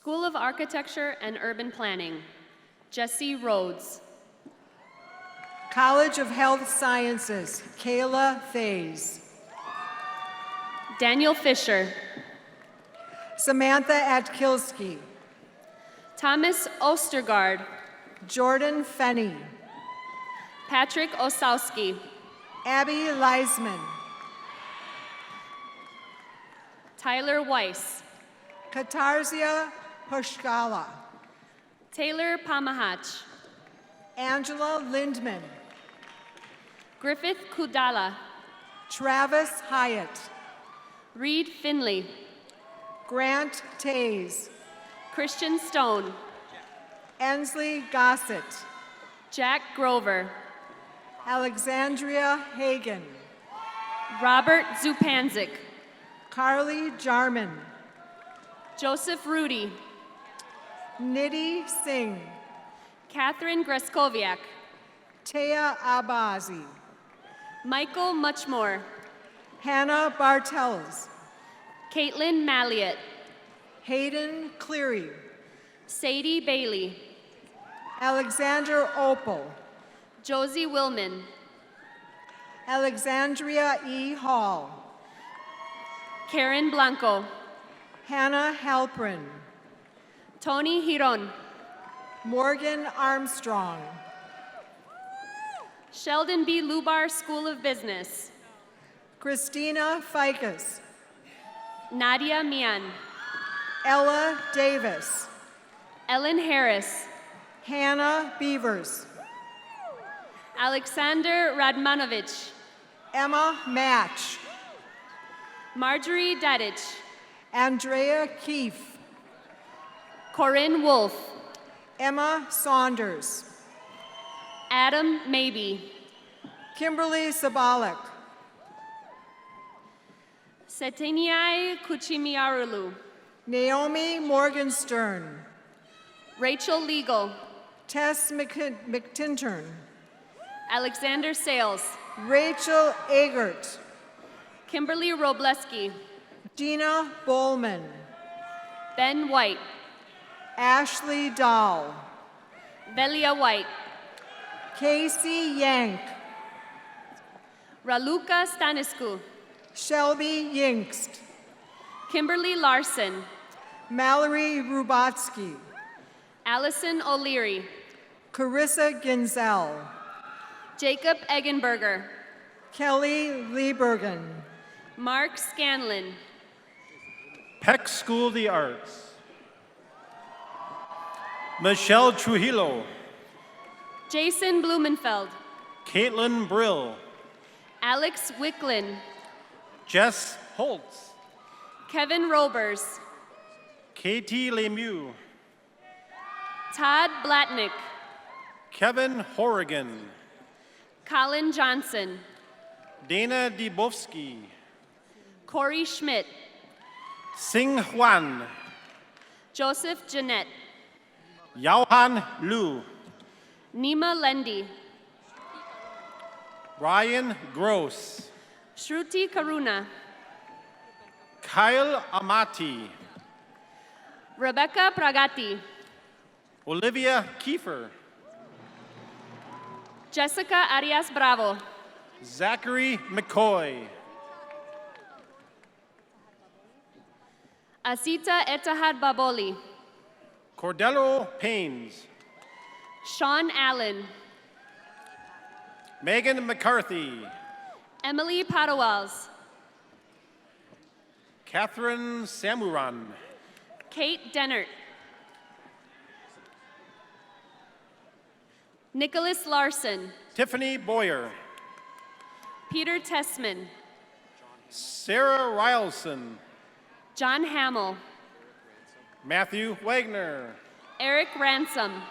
School of Architecture and Urban Planning, Jesse Rhodes. College of Health Sciences, Kayla Fays. Daniel Fisher. Samantha Atkilsky. Thomas Ostergaard. Jordan Fenney. Patrick Osowski. Abby Leisman. Tyler Weiss. Katarzia Pushkala. Taylor Pamahach. Angela Lindman. Griffith Kudala. Travis Hyatt. Reed Finley. Grant Tays. Christian Stone. Ensley Gossett. Jack Grover. Alexandria Hagan. Robert Zupanzik. Carly Jarman. Joseph Rudy. Nidhi Singh. Catherine Greskoviak. Taya Abazi. Michael Muchmore. Hannah Bartels. Caitlin Malliott. Hayden Cleary. Sadie Bailey. Alexander Opal. Josie Willman. Alexandria E. Hall. Karen Blanco. Hannah Halprin. Tony Hiron. Morgan Armstrong. Sheldon B. Lubar School of Business. Christina Ficus. Nadia Mian. Ella Davis. Ellen Harris. Hannah Beavers. Alexander Radmanovich. Emma Match. Marjorie Dadich. Andrea Keefe. Corinne Wolf. Emma Saunders. Adam Maybe. Kimberly Sabalik. Seteniai Kuchimiarulu. Naomi Morgenstern. Rachel Legal. Tess McTintern. Alexander Sales. Rachel Agert. Kimberly Robleski. Dina Bowman. Ben White. Ashley Dahl. Velia White. Casey Yank. Raluca Staniscu. Shelby Yinkst. Kimberly Larson. Mallory Rubatsky. Allison O'Leary. Carissa Ginzel. Jacob Eggenberger. Kelly Liebergen. Mark Scanlon. Peck School of the Arts. Michelle Trujillo. Jason Blumenfeld. Caitlin Brill. Alex Wicklin. Jess Holtz. Kevin Robers. Katie Lemieux. Todd Blatnick. Kevin Horrigan. Colin Johnson. Dana Dibowski. Corey Schmidt. Sing Huan. Joseph Jeanette. Yaohan Lu. Nima Lendi. Ryan Gross. Shruti Karuna. Kyle Amati. Rebecca Pragati. Olivia Kiefer. Jessica Arias Bravo. Zachary McCoy. Asita Etahad Baboli. Cordero Paines. Sean Allen. Megan McCarthy. Emily Padawals. Catherine Samuran. Kate Dennert. Nicholas Larson. Tiffany Boyer. Peter Tessman. Sarah Rylson. John Hamill. Matthew Wagner. Eric Ransom.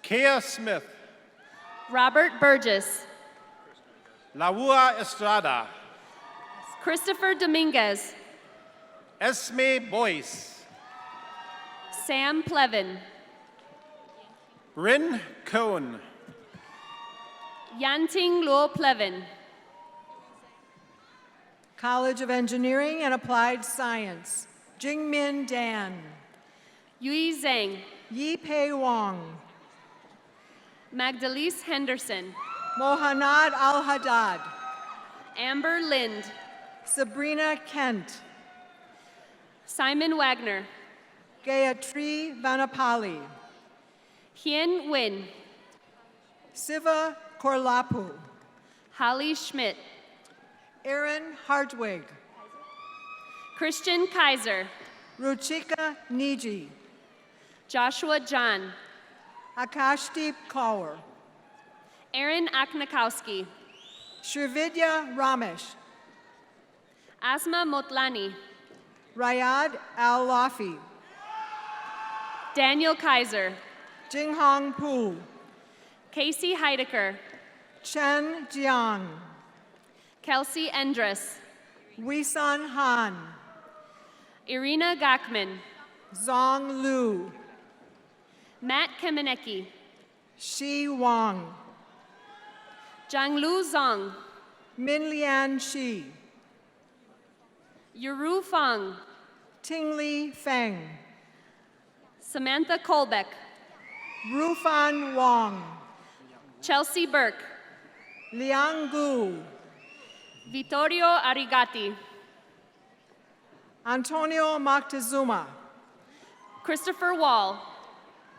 Kea Smith. Robert Burgess. Laua Estrada. Christopher Dominguez. Esme Boyce. Sam Plevin. Bryn Cohen. Yanting Luo Plevin. College of Engineering and Applied Science. Jingmin Dan. Yui Zhang. Yi Pei Wong. Magdalise Henderson. Mohanad Al-Haddad. Amber Lind. Sabrina Kent. Simon Wagner. Gayatri Vanapali. Hien Nguyen. Siva Korlapu. Holly Schmidt. Aaron Hartwig. Christian Kaiser. Ruchika Niji. Joshua John. Akashdeep Kaur. Aaron Aknakowski. Srividya Ramesh. Asma Motlani. Rayad Al-Lafi. Daniel Kaiser. Jinghong Pu. Casey Heidecker. Chen Jiang. Kelsey Endress. Wisan Han. Irina Gakman. Zong Lu. Matt Kemenecki. Shi Wang. Jianglu Zong. Minlian Shi. Yuru Fang. Tingli Feng. Samantha Kolbeck. Rufan Wong. Chelsea Burke. Liang Gu. Vittorio Arigati. Antonio Moctezuma. Christopher Wall.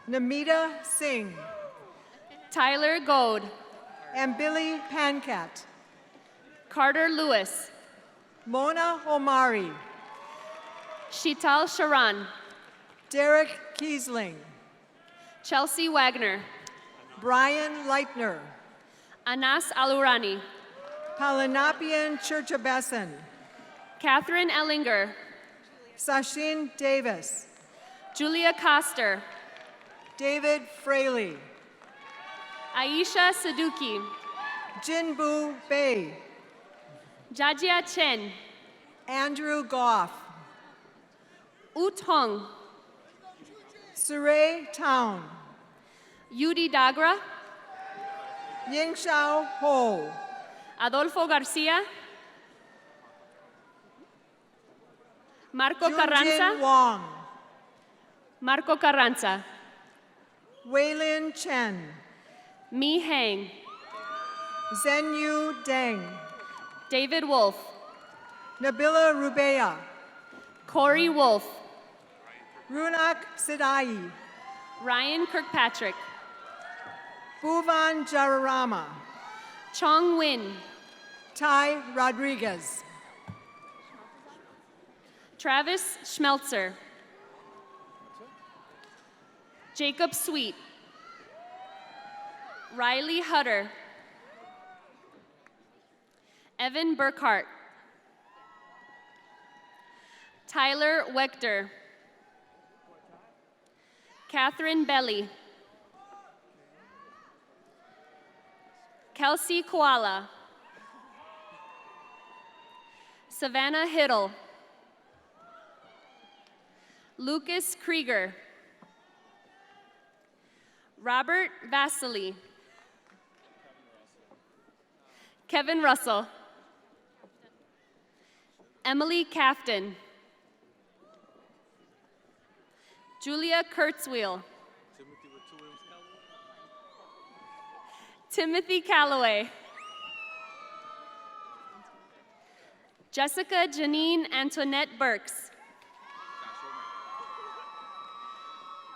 Namita Singh. Tyler Goad. And Billy Pancat. Carter Lewis. Mona Omari. Shital Sharan. Derek Kiesling. Chelsea Wagner. Brian Leitner. Anas Alurani. Palanapian Churchabesan. Catherine Ellinger. Sashin Davis. Julia Coster. David Fraley. Aisha Saduki. Jinbu Bei. Jajia Chen. Andrew Goff. Ut Hong. Surrey Town. Yudi Dagra. Yingxiao Ho. Adolfo Garcia. Marco Junjin Carranza. Wong. Marco Carranza. Weilin Chen. Mi Hang. Zhenyu Deng. David Wolf. Nabila Rubea. Corey Wolf. Runak Sidai. Ryan Kirkpatrick. Bhuvan Jararama. Chong Win. Ty Rodriguez. Travis Schmelzer. Jacob Sweet. Riley Hutter. Evan Burkhart. Tyler Wechter. Catherine Belly. Kelsey Koala. Savannah Hiddle. Lucas Krieger. Robert Vasily. Kevin Russell. Emily Cafton. Julia Kurtzweel. Timothy Calloway. Jessica Janine Antoinette Burks.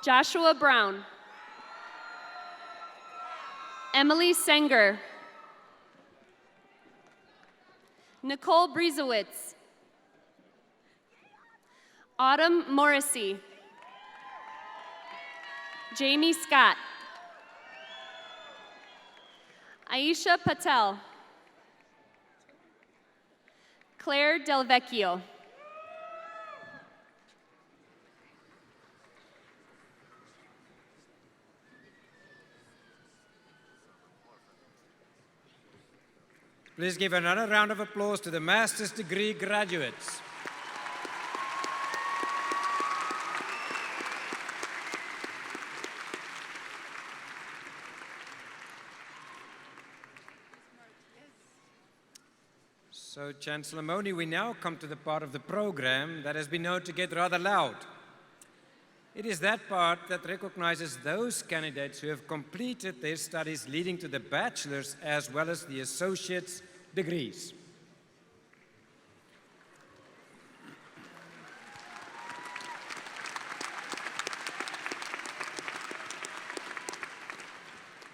Joshua Brown. Emily Senger. Nicole Briezowitz. Autumn Morrissey. Jamie Scott. Aisha Patel. Claire Del Vecchio. Please give another round of applause to the master's degree graduates. So, Chancellor Mone, we now come to the part of the program that has been known to get rather loud. It is that part that recognizes those candidates who have completed their studies leading to the bachelor's as well as the associate's degrees.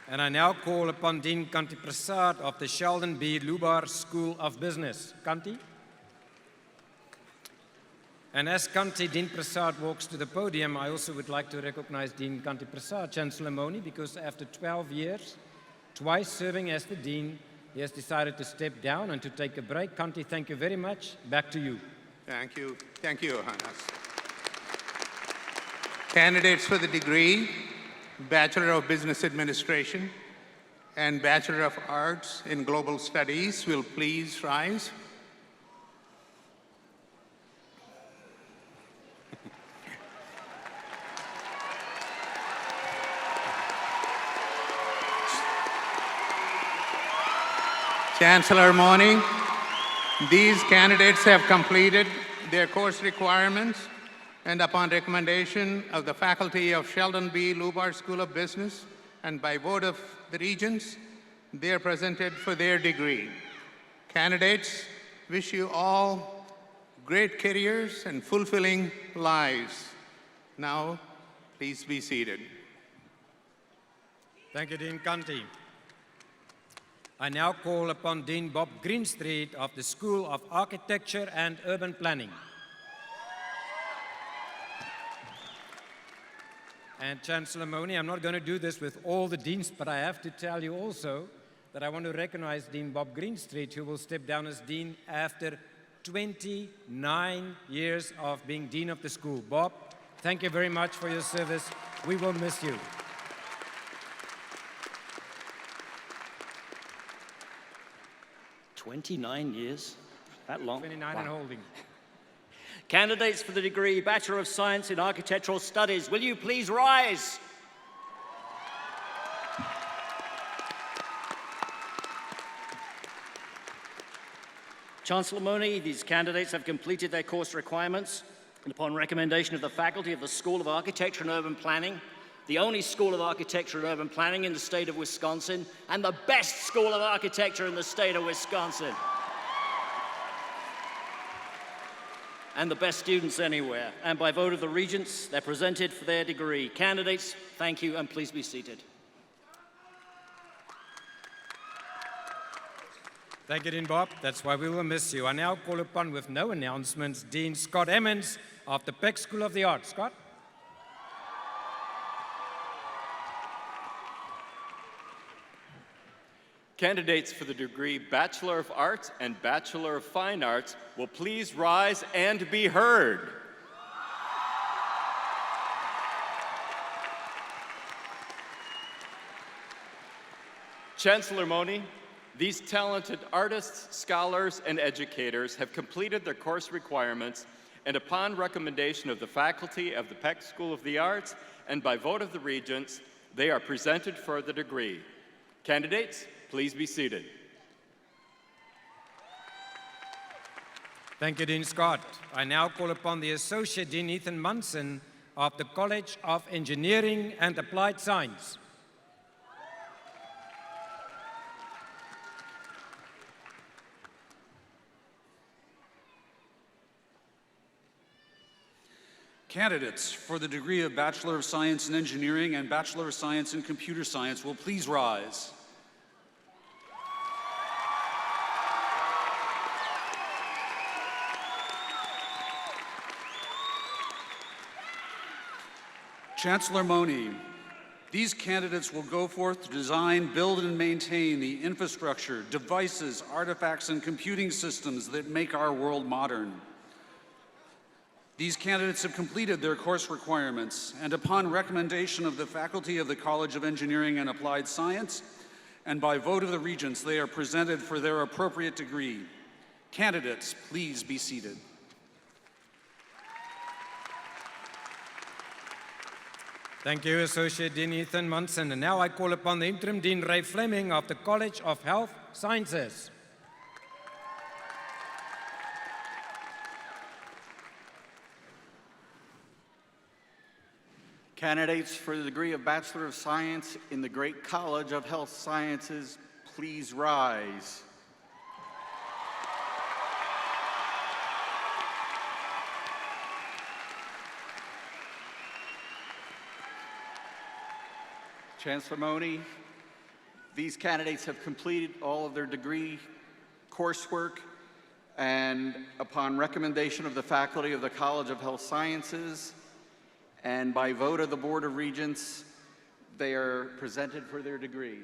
And I now call upon Dean Kanti Prasad of the Sheldon B. Lubar School of Business. Kanti? And as Kanti, Dean Prasad walks to the podium, I also would like to recognize Dean Kanti Prasad, Chancellor Moni, because after 12 years, twice serving as the Dean, he has decided to step down and to take a break. Kanti, thank you very much. Back to you. Thank you. Thank you, Johannes. Candidates for the degree, Bachelor of Business Administration and Bachelor of Arts in Global Studies will please rise. Chancellor Moni, these candidates have completed their course requirements, and upon recommendation of the faculty of Sheldon B. Lubar School of Business and by vote of the regents, they are presented for their degree. Candidates, wish you all great careers and fulfilling lives. Now, please be seated. Thank you, Dean Kanti. I now call upon Dean Bob Greenstreet of the School of Architecture and Urban Planning. And Chancellor Moni, I'm not going to do this with all the deans, but I have to tell you also that I want to recognize Dean Bob Greenstreet, who will step down as Dean after 29 years of being Dean of the school. Bob, thank you very much for your service. We will miss you. "29 years? That long?" 29 Wow. and holding. Candidates for the degree Bachelor of Science in Architectural Studies, will you please rise? Chancellor Moni, these candidates have completed their course requirements, and upon recommendation of the faculty of the School of Architecture and Urban Planning, the only School of Architecture and Urban Planning in the state of Wisconsin, and the best School of Architecture in the state of Wisconsin. And the best students anywhere. And by vote of the regents, they're presented for their degree. Candidates, thank you, and please be seated. Thank you, Dean Bob. That's why we will miss you. I now call upon, with no announcements, Dean Scott Emmons of the Peck School of the Arts. Scott? Candidates for the degree Bachelor of Arts and Bachelor of Fine Arts will please rise and be heard. Chancellor Moni, these talented artists, scholars, and educators have completed their course requirements, and upon recommendation of the faculty of the Peck School of the Arts and by vote of the regents, they are presented for the degree. Candidates, please be seated. Thank you, Dean Scott. I now call upon the Associate Dean Ethan Munson of the College of Engineering and Applied Science. Candidates for the degree of Bachelor of Science in Engineering and Bachelor of Science in Computer Science will please rise. Chancellor Moni, these candidates will go forth to design, build, and maintain the infrastructure, devices, artifacts, and computing systems that make our world modern. These candidates have completed their course requirements, and upon recommendation of the faculty of the College of Engineering and Applied Science, and by vote of the regents, they are presented for their appropriate degree. Candidates, please be seated. Thank you, Associate Dean Ethan Munson. And now I call upon the Interim Dean Ray Fleming of the College of Health Sciences. Candidates for the degree of Bachelor of Science in the Great College of Health Sciences, please rise. Chancellor Mone, these candidates have completed all of their degree coursework, and upon recommendation of the faculty of the College of Health Sciences and by vote of the Board of Regents, they are presented for their degrees.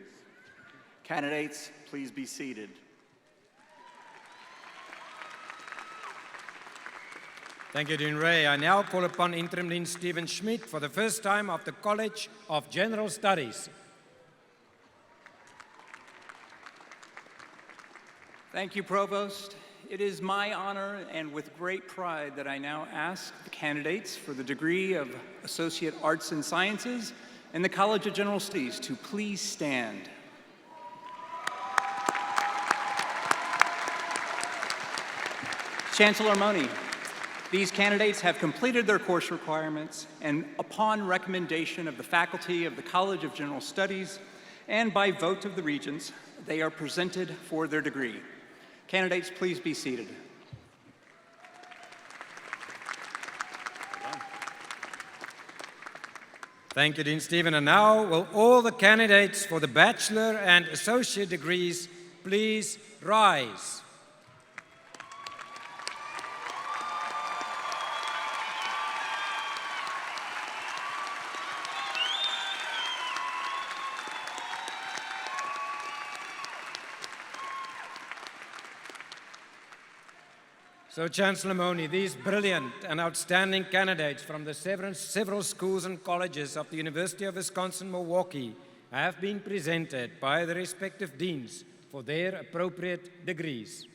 Candidates, please be seated. Thank you, Dean Ray. I now call upon Interim Dean Stephen Schmidt for the first time of the College of General Studies. Thank you, Provost. It is my honor and with great pride that I now ask the candidates for the degree of Associate Arts and Sciences in the College of General Studies to please stand. Chancellor Mone, these candidates have completed their course requirements, and upon recommendation of the faculty of the College of General Studies and by vote of the Regents, they are presented for their degree. Candidates, please be seated. Thank you, Dean Stephen. And now, will all the candidates for the bachelor and associate degrees please rise? So, Chancellor Mone, these brilliant and outstanding candidates from the several schools and colleges of the University of Wisconsin-Milwaukee have been presented by the respective deans for their appropriate degrees.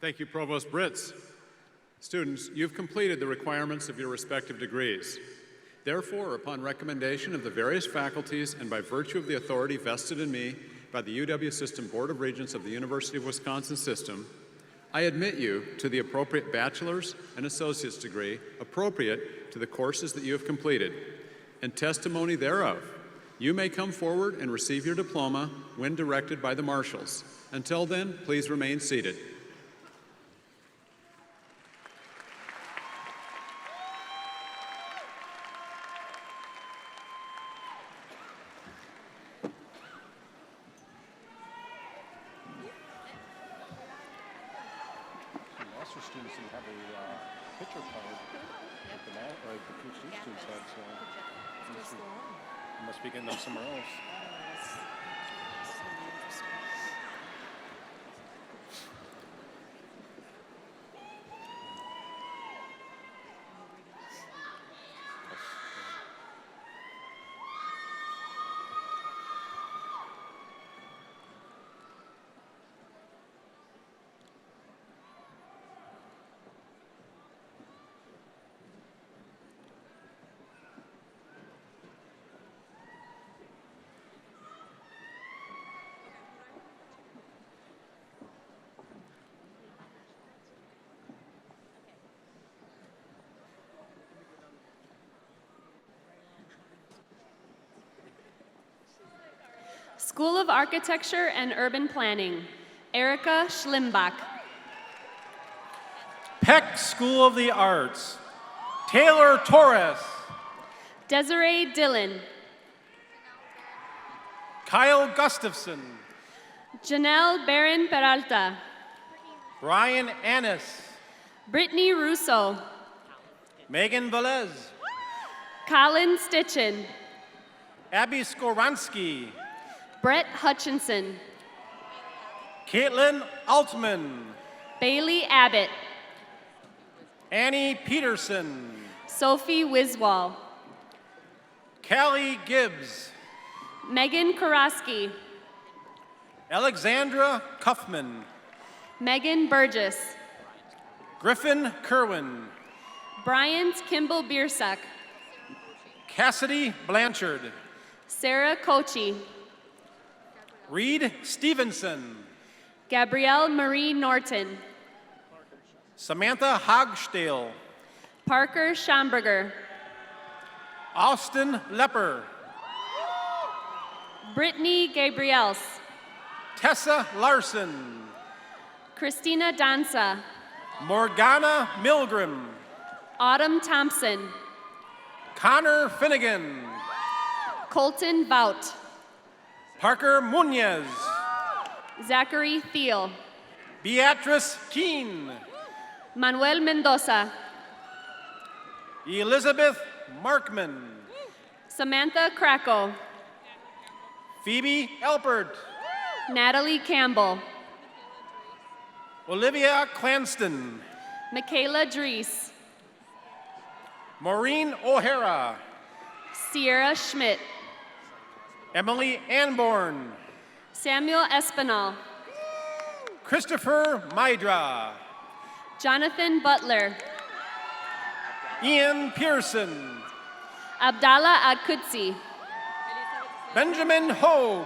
Thank you, Provost Britz. Students, you've completed the requirements of your respective degrees. Therefore, upon recommendation of the various faculties and by virtue of the authority vested in me by the UW System Board of Regents of the University of Wisconsin System, I admit you to the appropriate bachelor's and associate's degree appropriate to the courses that you have completed. In testimony thereof, you may come forward and receive your diploma when directed by the marshals. Until then, please remain seated. Students didn't have a picture card like the PhD students had, so you must be getting them somewhere else. School of Architecture and Urban Planning, Erica Schlimbach. Peck School of the Arts, Taylor Torres. Desiree Dillon. Kyle Gustafson. Janelle Barron Peralta. Brian Annis. Brittany Russo. Megan Velez. Colin Stitchin. Abby Skoransky. Brett Hutchinson. Caitlin Altman. Bailey Abbott. Annie Peterson. Sophie Wiswall. Callie Gibbs. Megan Karaski. Alexandra Kaufman. Megan Burgess. Griffin Kerwin. Bryant Kimball Biersuck. Cassidy Blanchard. Sarah Kochi. Reed Stevenson. Gabrielle Marie Norton. Samantha Hogstale. Parker Schomburger. Austin Lepper. Brittany Gabriels. Tessa Larson. Christina Danza. Morgana Milgram. Autumn Thompson. Connor Finnegan. Colton Vout. Parker Munez. Zachary Thiel. Beatrice Keene. Manuel Mendoza. Elizabeth Markman. Samantha Krakow. Phoebe Elpert. Natalie Campbell. Olivia Clanston. Michaela Dries. Maureen O'Hara. Sierra Schmidt. Emily Anborn. Samuel Espinal. Christopher Mydra. Jonathan Butler. Ian Pearson. Abdallah Akutsi. Benjamin Hogue.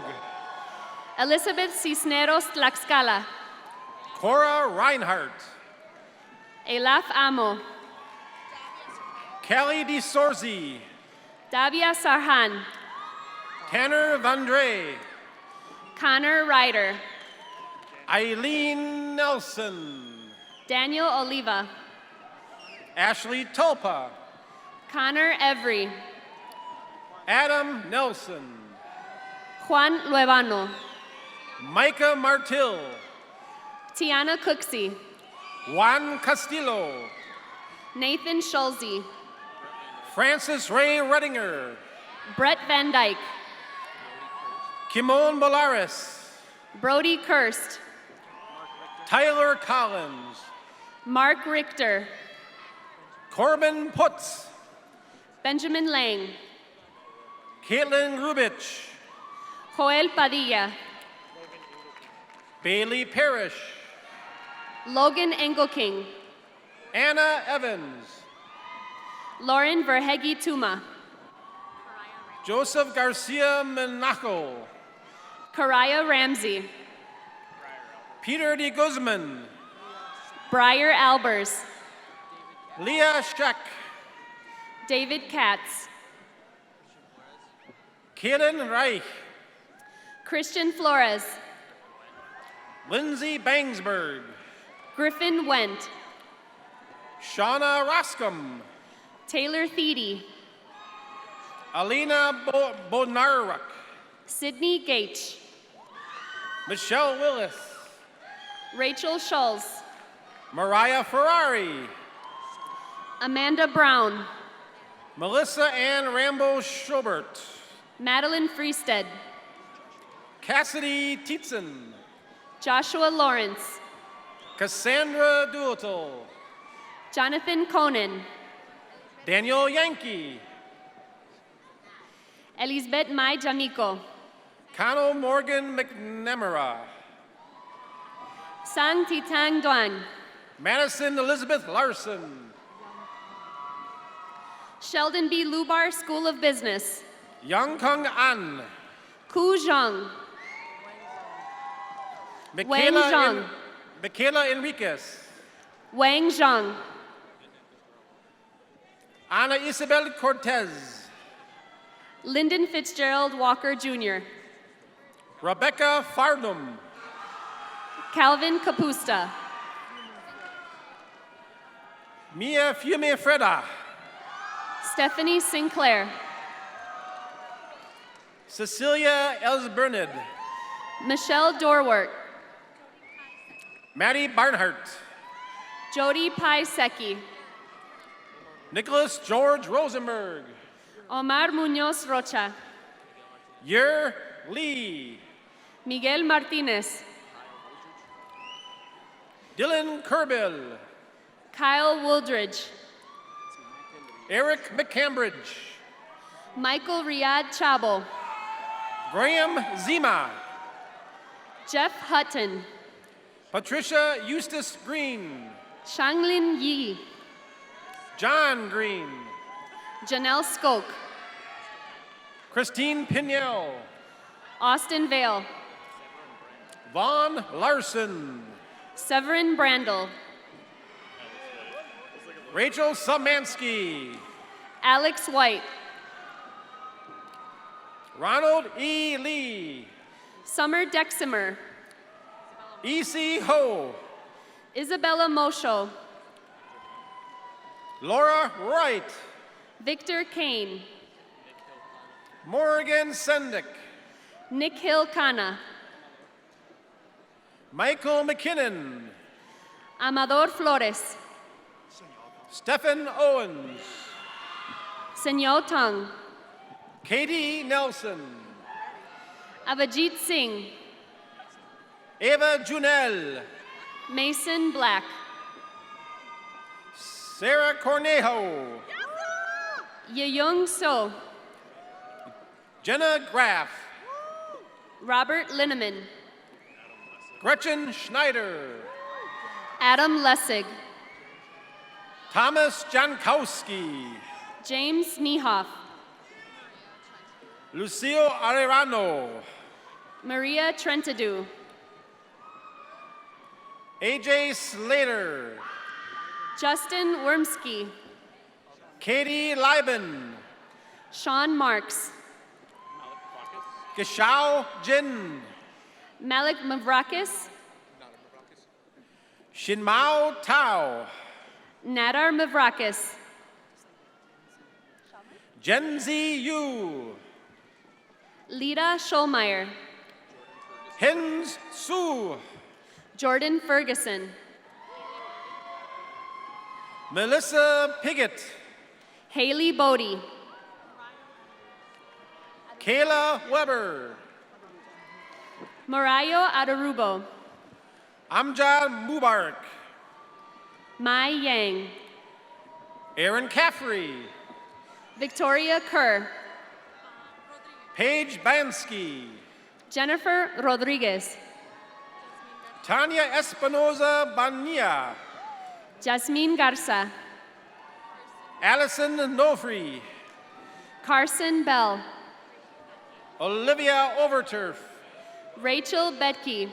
Elizabeth Cisneros Tlaxcala. Cora Reinhardt. Elaf Amo. Kelly DeSorzi. Davia Sarhan. Tanner Vandre. Connor Ryder. Eileen Nelson. Daniel Oliva. Ashley Tulpa. Connor Every. Adam Nelson. Juan Luevano. Micah Martil. Tiana Cooksey. Juan Castillo. Nathan Schulze. Francis Ray Redinger. Brett Van Dyke. Kimon Bolaris. Brody Kirst. Tyler Collins. Mark Richter. Corbin Putz. Benjamin Lang. Caitlin Grubich. Joel Padilla. Bailey Parrish. Logan Engelking. Anna Evans. Lauren Verhegi Tuma. Joseph Garcia Menaco. Karaya Ramsey. Peter de Guzman. Briar Albers. Leah Scheck. David Katz. Kaden Reich. Christian Flores. Lindsay Bangsberg. Griffin Wendt. Shauna Roscom. Taylor Theedy. Alina Bonaruk. Sydney Gaich. Michelle Willis. Rachel Schulz. Mariah Ferrari. Amanda Brown. Melissa Ann Rambo Schobert. Madeline Freestead. Cassidy Tietzen. Joshua Lawrence. Cassandra Doolittle. Jonathan Conan. Daniel Yankee. Elizabeth Mai Jamico. Kano Morgan McNamara. Sang Titang Duan. Madison Elizabeth Larson. Sheldon B. Lubar School of Business. Yang Kung An. Ku Zhang. Wang Zhang. Michaela Enriquez. Wang Zhang. Ana Isabel Cortez. Lyndon Fitzgerald Walker Jr. Rebecca Farnum. Calvin Capusta. Mia Fiume Freda. Stephanie Sinclair. Cecilia Elsbernid. Michelle Dorwart. Maddie Barnhart. Jody Paisecki. Nicholas George Rosenberg. Omar Munoz Rocha. Yer Lee. Miguel Martinez. Dylan Kerbill. Kyle Wooldridge. Eric McCambridge. Michael Riyad Chabo. Graham Zima. Jeff Hutton. Patricia Eustace Green. Shanglin Yi. John Green. Janelle Skoke. Christine Pignell. Austin Vale. Vaughn Larson. Severin Brandel. Rachel Samansky. Alex White. Ronald E. Lee. Summer Deximer. E.C. Ho. Isabella Mosho. Laura Wright. Victor Kane. Morgan Sendick. Nick Hill Kana. Michael McKinnon. Amador Flores. Stephen Owens. Senyo Tung. Katie Nelson. Avajit Singh. Ava Junel. Mason Black. Sarah Cornejo. Yeyung So. Jenna Graff. Robert Linneman. Gretchen Schneider. Adam Lessig. Thomas Jankowski. James Niehoff. Lucio Arellano. Maria Trentadue. AJ Slater. Justin Wormski. Katie Lieben. Sean Marks. Gishao Jin. Malik Mavrakis. Shinmao Tao. Nadar Mavrakis. Genzi Yu. Lita Scholmeyer. Hins Su. Jordan Ferguson. Melissa Piggott. Haley Bodie. Kayla Weber. Morayo Adarubo. Amjad Mubarak. Mai Yang. Aaron Caffrey. Victoria Kerr. Paige Bansky. Jennifer Rodriguez. Tanya Espinoza Bania. Jasmine Garza. Allison Nofri. Carson Bell. Olivia Overturf. Rachel Betke.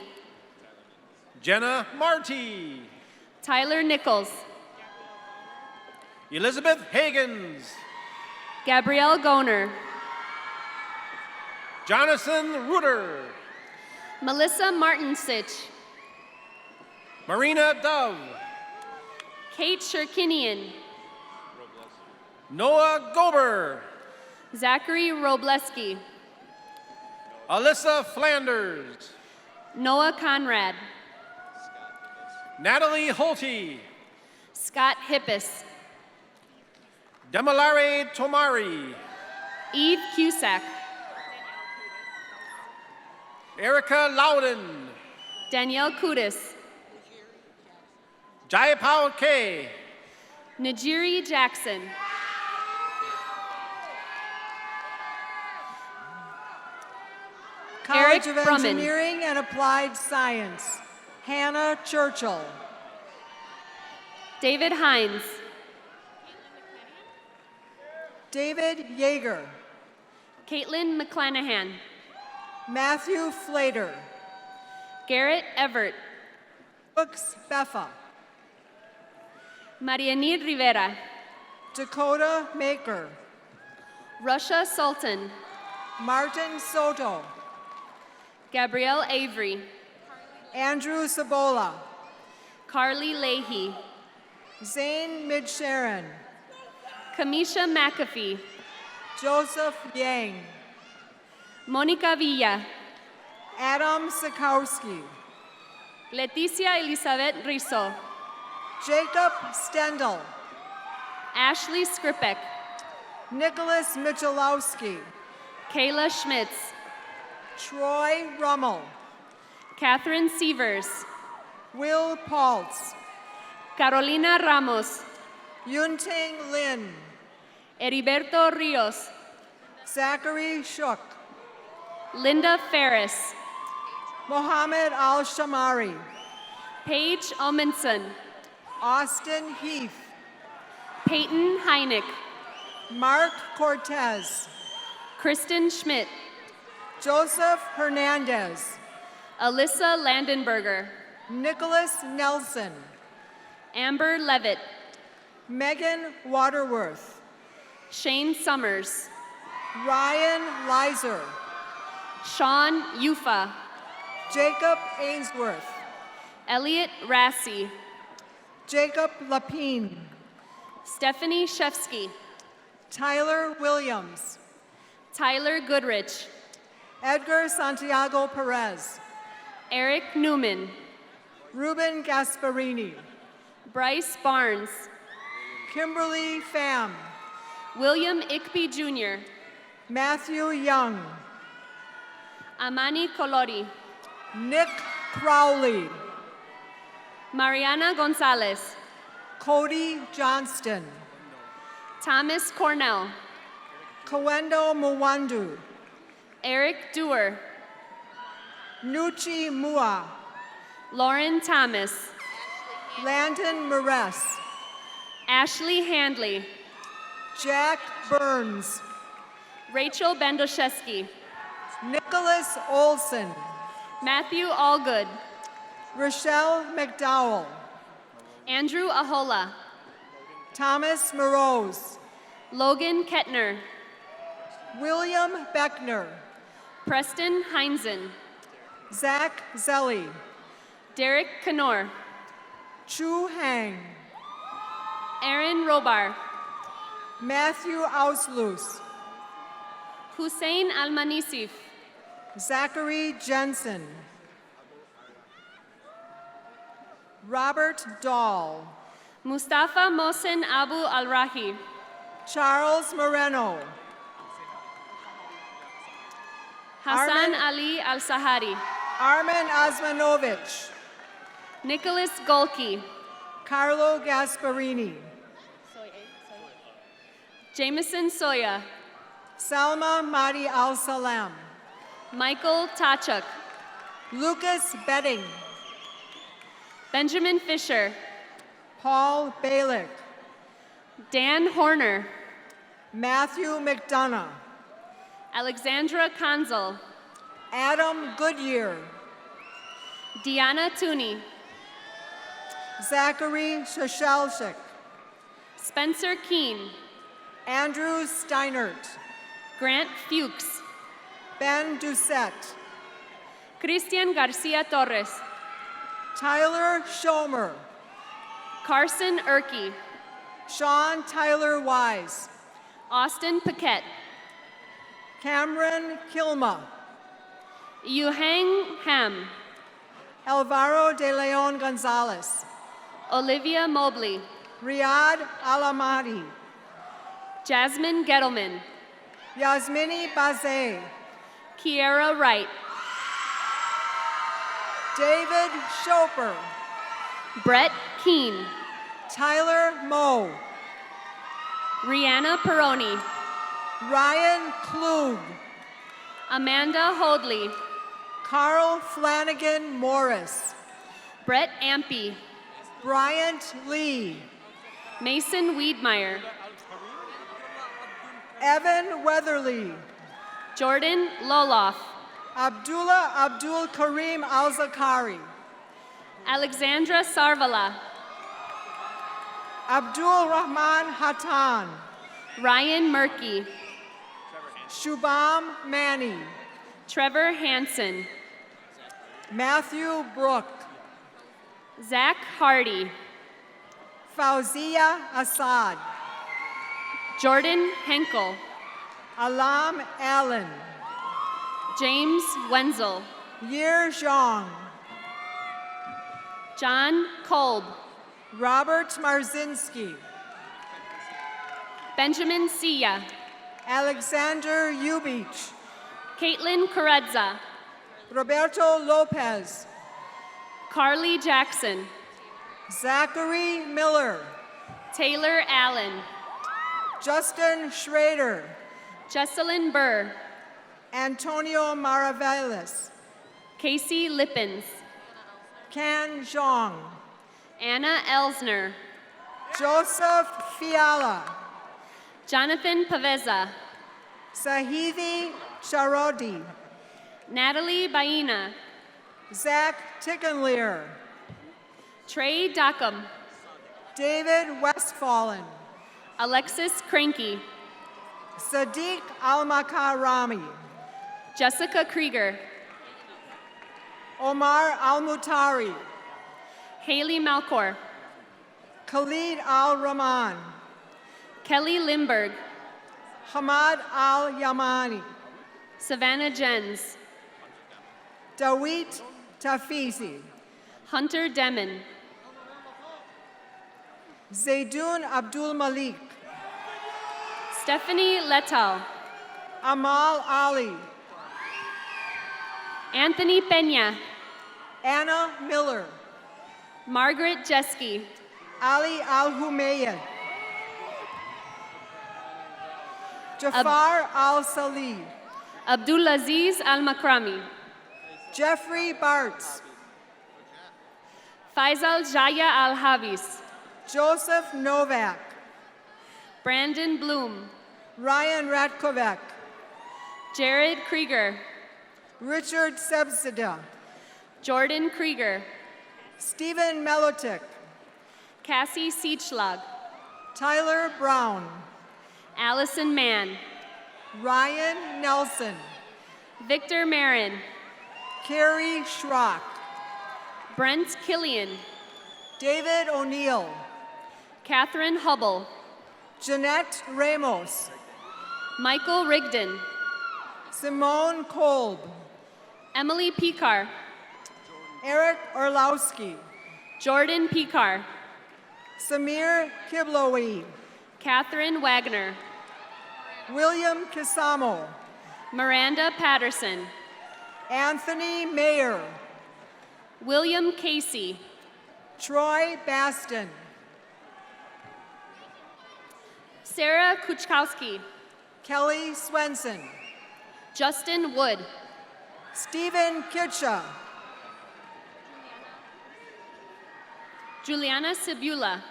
Jenna Marty. Tyler Nichols. Elizabeth Hagens. Gabrielle Goner. Jonathan Reuter. Melissa Martinsich. Marina Dove. Kate Shirkinian. Noah Gober. Zachary Robleski. Alyssa Flanders. Noah Conrad. Natalie Holte. Scott Hippis. Demalare Tomari. Eve Cusack. Erica Loudon. Danielle Kudis. Jayapal K. Najiri Jackson. College Eric of Brumman. Engineering and Applied Science, Hannah Churchill. David Hines. David Yeager. Caitlin McClanahan. Matthew Flater. Garrett Everett. Brooks Beffa. Marianir Rivera. Dakota Maker. Russia Sultan. Martin Soto. Gabrielle Avery. Andrew Sabola. Carly Leahy. Zane Midsharon. Kamisha McAfee. Joseph Yang. Monica Villa. Adam Sikowski. Leticia Elizabeth Rizzo. Jacob Stendel. Ashley Skripek. Nicholas Michalowski. Kayla Schmitz. Troy Rummel. Catherine Sievers. Will Paltz. Carolina Ramos. Yuntang Lin. Heriberto Rios. Zachary Shook. Linda Ferris. Mohammed Al-Shamari. Paige Omenson. Austin Heath. Peyton Heineck. Mark Cortez. Kristen Schmidt. Joseph Hernandez. Alyssa Landenberger. Nicholas Nelson. Amber Levitt. Megan Waterworth. Shane Summers. Ryan Leiser. Sean Yufa. Jacob Ainsworth. Elliot Rassi. Jacob Lapine. Stephanie Shefsky. Tyler Williams. Tyler Goodrich. Edgar Santiago Perez. Eric Newman. Ruben Gasparini. Bryce Barnes. Kimberly Pham. William Ickby Jr. Matthew Young. Amani Colori. Nick Crowley. Mariana Gonzalez. Cody Johnston. Thomas Cornell. Kawendo Mwandu. Eric Dewar. Nuchi Mua. Lauren Thomas. Landon Mores. Ashley Handley. Jack Burns. Rachel Bendoshevsky. Nicholas Olson. Matthew Allgood. Rochelle McDowell. Andrew Ahola. Thomas Morose. Logan Kettner. William Beckner. Preston Heinzen. Zach Zelli. Derek Knorr. Chu Hang. Aaron Robar. Matthew Auslus. Hussein Almanisif. Zachary Jensen. Robert Dahl. Mustafa Mohsen Abu Al-Rahi. Charles Moreno. Hassan Ali Al-Sahari. Armin Osmanovich. Nicholas Golke. Carlo Gasparini. Jameson Soya. Salma Mahdi Al-Salam. Michael Tachuk. Lucas Betting. Benjamin Fisher. Paul Balick. Dan Horner. Matthew McDonough. Alexandra Konzel. Adam Goodyear. Deanna Tooney. Zachary Shashelchik. Spencer Keene. Andrew Steinert. Grant Fuchs. Ben Doucette. Christian Garcia Torres. Tyler Schomer. Carson Erkey. Sean Tyler Wise. Austin Paquette. Cameron Kilma. Yuhang Ham. Alvaro de Leon Gonzalez. Olivia Mobley. Riyad Alamadi. Jasmine Gettleman. Yasmini Bazay. Kiera Wright. David Schoper. Brett Keene. Tyler Moe. Rihanna Peroni. Ryan Klug. Amanda Hoadley. Carl Flanagan Morris. Brett Ampey. Bryant Lee. Mason Wiedmeyer. Evan Weatherly. Jordan Loloff. Abdullah Abdul Karim Al-Zakari. Alexandra Sarvala. Abdul Rahman Hatan. Ryan Murky. Shubham Mani. Trevor Hansen. Matthew Brook. Zach Hardy. Fauzia Assad. Jordan Henkel. Alam Allen. James Wenzel. Yer Zhang. John Kolb. Robert Marzinski. Benjamin Sia. Alexander Ubich. Caitlin Carezza. Roberto Lopez. Carly Jackson. Zachary Miller. Taylor Allen. Justin Schrader. Jesselyn Burr. Antonio Maravelis. Casey Lippens. Can Zhang. Anna Elsner. Joseph Fiala. Jonathan Paveza. Sahidi Sharodi. Natalie Baina. Zach Tickenlear. Trey Dockham. David Westfallen. Alexis Cranky. Sadiq Al-Makarami. Jessica Krieger. Omar Al-Mutari. Haley Malcor. Khalid Al-Rahman. Kelly Limberg. Hamad Al-Yamani. Savannah Jens. Dawit Tafizi. Hunter Demon. Zaydun Abdul Malik. Stephanie Letal. Amal Ali. Anthony Peña. Anna Miller. Margaret Jeske. Ali Al-Humayed. Jafar Al-Salih. Abdulaziz Al-Makrami. Jeffrey Bartz. Faisal Jaya Al-Havis. Joseph Novak. Brandon Bloom. Ryan Ratkovec. Jared Krieger. Richard Sebzida. Jordan Krieger. Stephen Melotic. Cassie Siechlag. Tyler Brown. Allison Mann. Ryan Nelson. Victor Marin. Carrie Schrock. Brent Killian. David O'Neill. Catherine Hubble. Jeanette Ramos. Michael Rigdon. Simone Kolb. Emily Picard. Eric Orlowski. Jordan Picard. Samir Kiblowi. Catherine Wagner. William Kisamo. Miranda Patterson. Anthony Mayer. William Casey. Troy Baston. Sarah Kuchkowski. Kelly Swenson. Justin Wood. Stephen Kitcha. Juliana Sibula.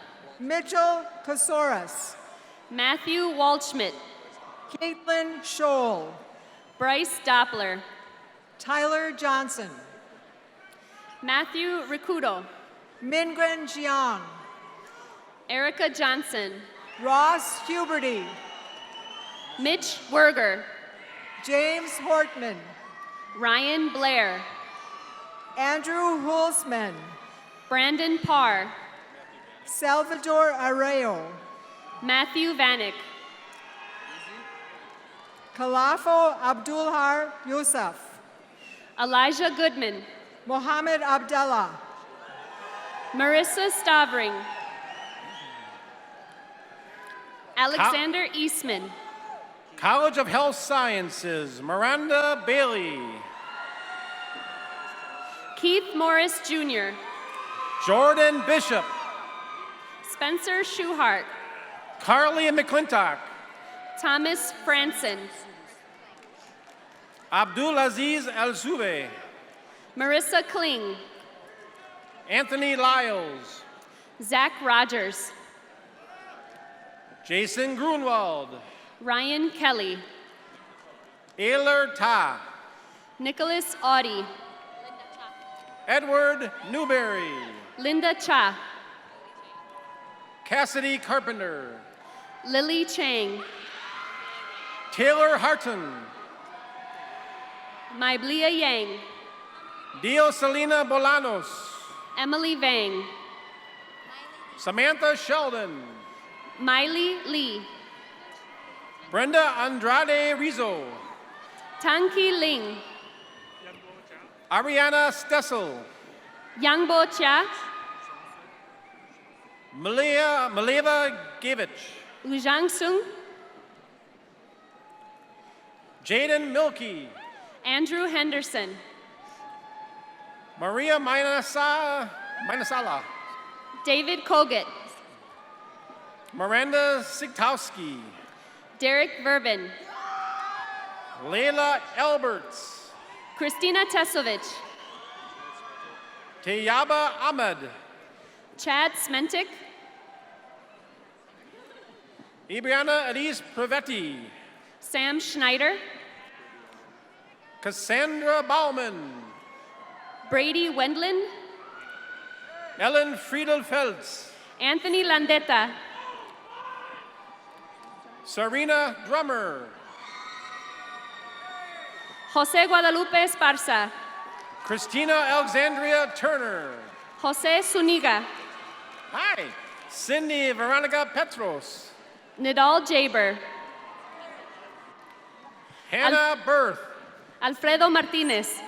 Mitchell Kasoris. Matthew Waldschmidt. Caitlin Scholl. Bryce Doppler. Tyler Johnson. Matthew Ricudo. Mingwen Jiang. Erica Johnson. Ross Huberty. Mitch Werger. James Hortman. Ryan Blair. Andrew Hulsman. Brandon Parr. Salvador Arreo. Matthew Vanek. Kalafo Abdulhar Yusuf. Elijah Goodman. Mohammed Abdallah. Marissa Stavring. Alexander Eastman. College of Health Sciences, Miranda Bailey. Keith Morris Jr. Jordan Bishop. Spencer Schuhart. Carly McClintock. Thomas Franson. Abdulaziz Al-Soube. Marissa Kling. Anthony Lyles. Zach Rogers. Jason Grunwald. Ryan Kelly. Ayler Ta. Nicholas Audie. Edward Newberry. Linda Cha. Cassidy Carpenter. Lily Chang. Taylor Harton. Maiblia Yang. Dioselina Bolanos. Emily Vang. Samantha Sheldon. Miley Lee. Brenda Andrade Rizzo. Tanki Ling. Ariana Stessel. Yangbo Chia. Maleva Gavich. Ujang Sung. Jaden Milkey. Andrew Henderson. Maria Minasala. David Kogut. Miranda Sigtowski. Derek Vervin. Layla Alberts. Christina Tesovich. Tayaba Ahmed. Chad Smentik. Ibriana Elise Pravetti. Sam Schneider. Cassandra Bauman. Brady Wendland. Ellen Friedelfelds. Anthony Landeta. Serena Drummer. Jose Guadalupe Esparza. Christina Alexandria Turner. Jose Zuniga. Hi. Cindy Veronica Petros. Nidal Jaber. Hannah Berth. Alfredo Martinez.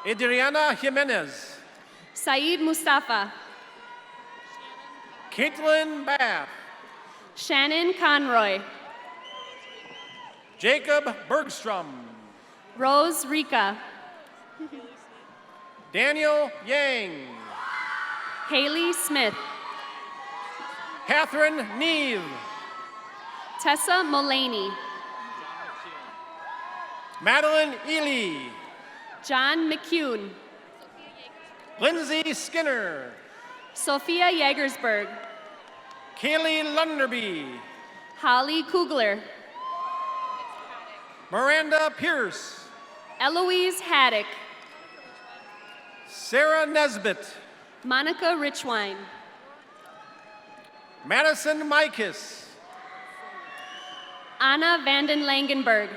Adriana Jimenez. Saeed Mustafa. Caitlin Bath. Shannon Conroy. Jacob Bergstrom. Rose Rica. Daniel Yang. Haley Smith. Catherine Neve. Tessa Mullaney. Madeline Ely. John McCune. Lindsay Skinner. Sophia Jagersberg. Kaylee Lunderby. Holly Kugler. Miranda Pierce. Eloise Haddock. Sarah Nesbitt. Monica Richwine. Madison Mikis. Anna Vanden Langenberg.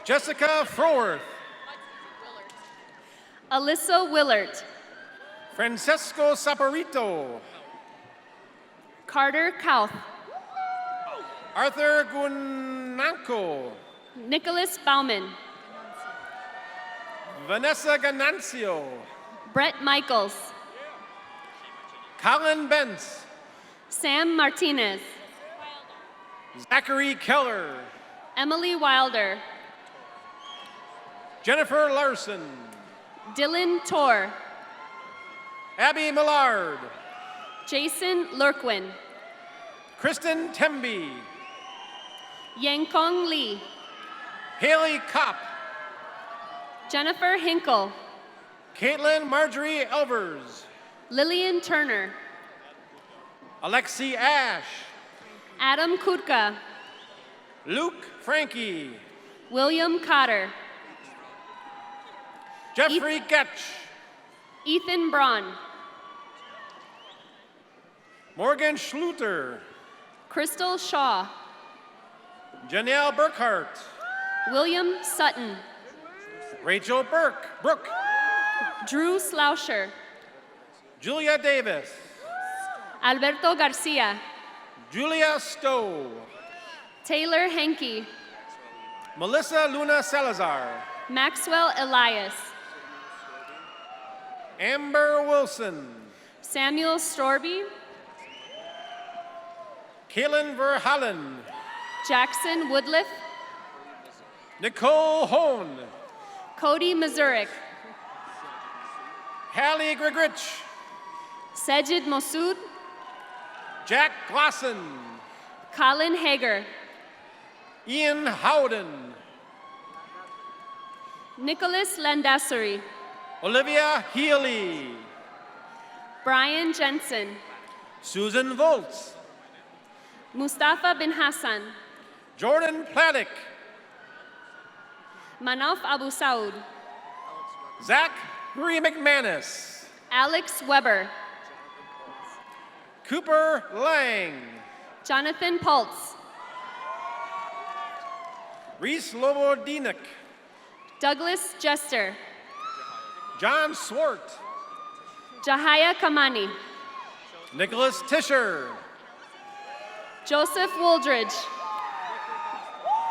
Jessica Froworth. Alyssa Willert. Francesco Saporito. Carter Kauth. Arthur Gunanco. Nicholas Bauman. Vanessa Ganancio. Brett Michaels. Colin Bentz. Sam Martinez. Zachary Keller. Emily Wilder. Jennifer Larson. Dylan Torr. Abby Millard. Jason Lurquin. Kristen Temby. Yankong Lee. Haley Kopp. Jennifer Hinkle. Caitlin Marjorie Elvers. Lillian Turner. Alexi Ash. Adam Kutka. Luke Frankie. William Cotter. Jeffrey Getch. Ethan Braun. Morgan Schluter. Crystal Shaw. Janelle Burkhart. William Sutton. Rachel Brooke. Drew Slauscher. Julia Davis. Alberto Garcia. Julia Stowe. Taylor Henke. Melissa Luna Salazar. Maxwell Elias. Amber Wilson. Samuel Storby. Kaylin Verhallen. Jackson Woodliff. Nicole Hone. Cody Mazurik. Hallie Gregrich. Sajid Mosoud. Jack Glosson. Colin Hager. Ian Howden. Nicholas Landassery. Olivia Healy. Brian Jensen. Susan Volz. Mustafa bin Hassan. Jordan Platic. Manaf Abu Saud. Zach Marie McManus. Alex Weber. Cooper Lang. Jonathan Pultz. Reese Lobodinik. Douglas Jester. John Swart. Jahaya Kamani. Nicholas Tischer. Joseph Wooldridge.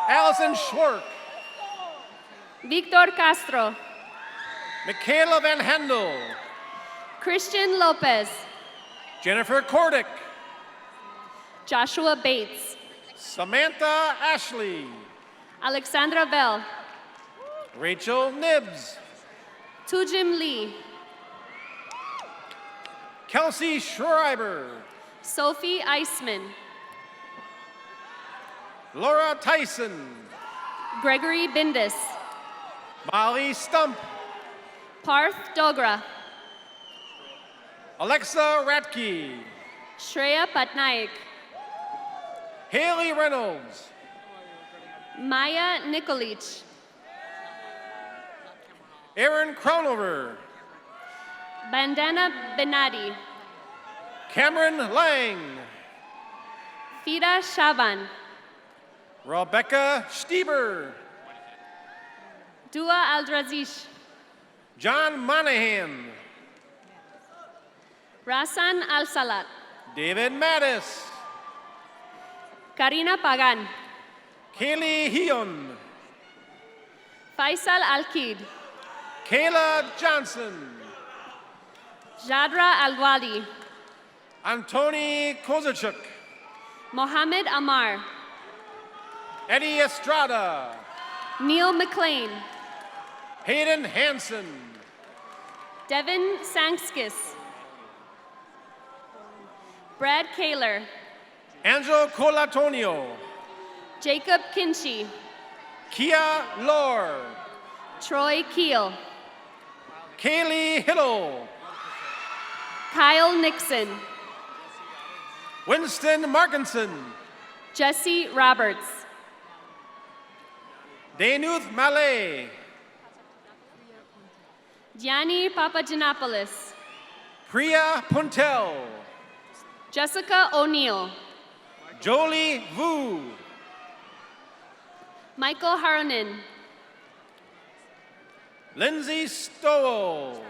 Allison Schwark. Victor Castro. Michaela Van Hendel. Christian Lopez. Jennifer Kordick. Joshua Bates. Samantha Ashley. Alexandra Bell. Rachel Nibbs. Tujim Lee. Kelsey Schreiber. Sophie Eisman. Laura Tyson. Gregory Bindis. Molly Stump. Parth Dogra. Alexa Ratke. Shreya Patnaik. Haley Reynolds. Maya Nikolic. Aaron Crownover. Bandana Benadi. Cameron Lang. Fida Shaban. Rebecca Stieber. Dua Aldrazish. John Monahan. Rasan Al-Salat. David Mattis. Karina Pagan. Kaylee Heon. Faisal Al-Kid. Kayla Johnson. Jadra Al-Wadi. Antoni Kozachuk. Mohammed Amar. Eddie Estrada. Neil McLean. Hayden Hansen. Devin Sanskis. Brad Kaler. Angelo Colatonio. Jacob Kinchy. Kia Lore. Troy Keel. Kaylee Hiddle. Kyle Nixon. Winston Markinson. Jesse Roberts. Danuth Malay. Gianni Papagiannopoulos. Priya Puntel. Jessica O'Neill. Jolie Vu. Michael Haronin. Lindsay Stowell.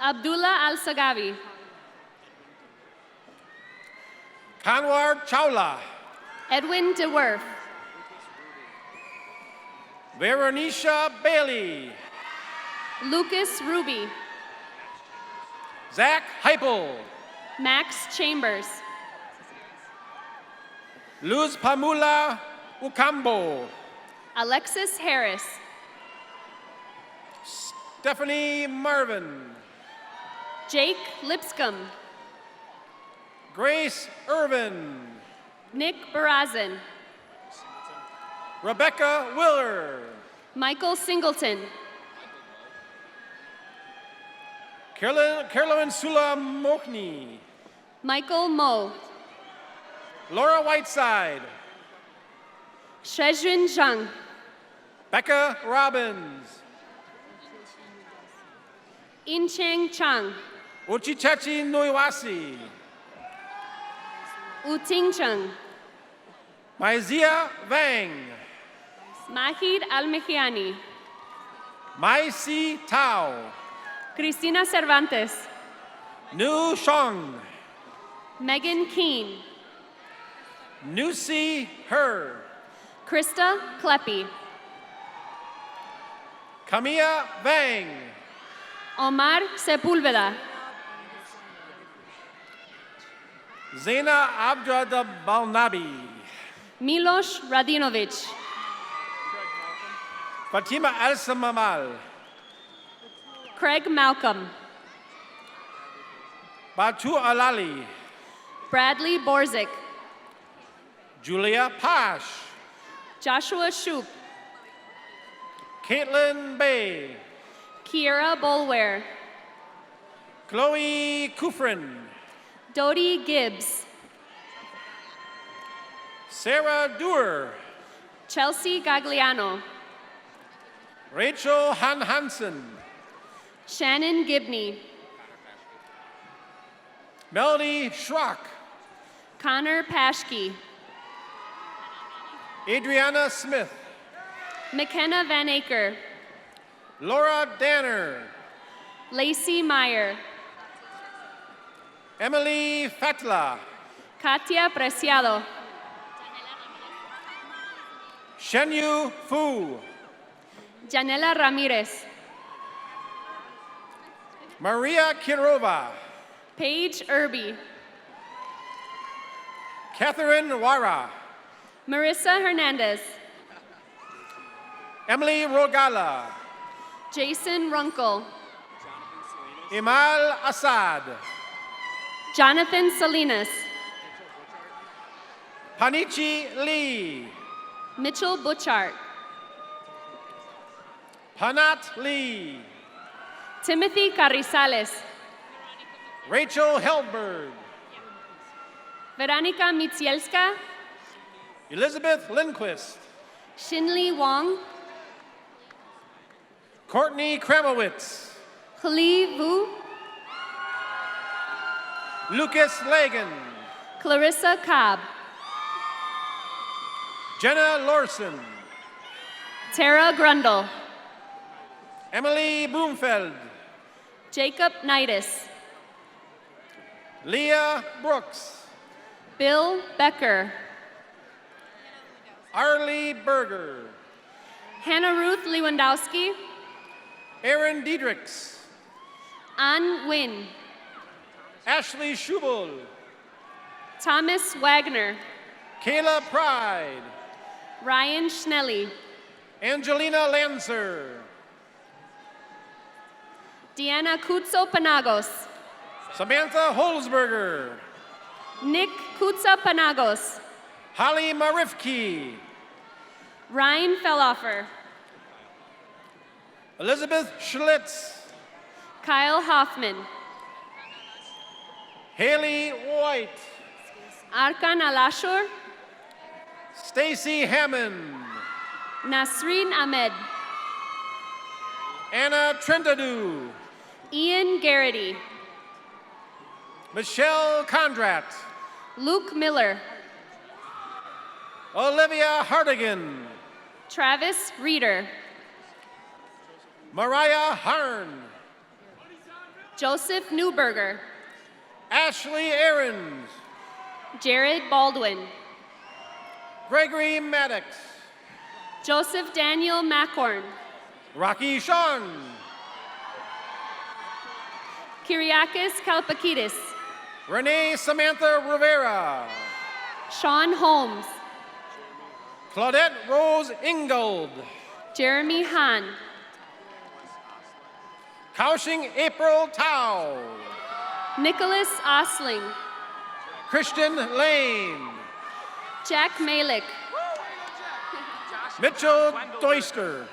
Abdullah Al-Sagavi. Kanwar Chawla. Edwin DeWerf. Veronisha Bailey. Lucas Ruby. Zach Heipel. Max Chambers. Luz Pamula Ukambo. Alexis Harris. Stephanie Marvin. Jake Lipscomb. Grace Irvin. Nick Barazin. Rebecca Willer. Michael Singleton. Caroline Sula Mokni. Michael Mo. Laura Whiteside. Shezhin Zhang. Becca Robbins. Incheng Chang. Uchichechi Nuiwasi. Uting Cheng. Maizia Vang. Mahid Al-Mehiani. Mai Si Tao. Cristina Cervantes. Nu Shong. Megan Keene. Nusi Her. Krista Kleppy. Camilla Vang. Omar Sepulveda. Zaina Abdul Balnabi. Milos Radinovic. Fatima Al-Samamal. Craig Malcolm. Batu Alali. Bradley Borzik. Julia Pash. Joshua Shoup. Caitlin Bay. Kiera Bolware. Chloe Kufrin. Dodie Gibbs. Sarah Dewar. Chelsea Gagliano. Rachel Hansen. Shannon Gibney. Melody Schrock. Connor Paschke. Adriana Smith. McKenna Van Aker. Laura Danner. Lacey Meyer. Emily Fatla. Katia Preciado. Shenyu Fu. Janela Ramirez. Maria Kirova. Paige Irby. Catherine Wara. Marissa Hernandez. Emily Rogala. Jason Runkle. Imal Assad. Jonathan Salinas. Panichi Lee. Mitchell Butchart. Panat Lee. Timothy Carrizales. Rachel Heldberg. Veronica Mitsielska. Elizabeth Lindquist. Shinli Wong. Courtney Kramowitz. Khalid Vu. Lucas Lagan. Clarissa Cobb. Jenna Lorson. Tara Grundle. Emily Broomfeld. Jacob Nidus. Leah Brooks. Bill Becker. Arlie Berger. Hannah Ruth Lewandowski. Aaron Diedrichs. An Wynn. Ashley Schubel. Thomas Wagner. Kayla Pride. Ryan Schnelly. Angelina Lancer. Deanna Kutso Panagos. Samantha Holzberger. Nick Kutsa Panagos. Holly Marifke. Ryan Felloffer. Elizabeth Schlitz. Kyle Hoffman. Haley White. Arkan Alashur. Stacy Hammond. Nasreen Ahmed. Anna Trentadue. Ian Garrity. Michelle Condrat. Luke Miller. Olivia Hardigan. Travis Reeder. Mariah Harn. Joseph Newberger. Ashley Aarons. Jared Baldwin. Gregory Maddox. Joseph Daniel Mackhorn. Rocky Sean. Kyriakis Kalpakidis. Renee Samantha Rivera. Sean Holmes. Claudette Rose Ingold. Jeremy Hahn. Kaushing April Tao. Nicholas Osling. Christian Lane. Jack Malik. Mitchell Doister.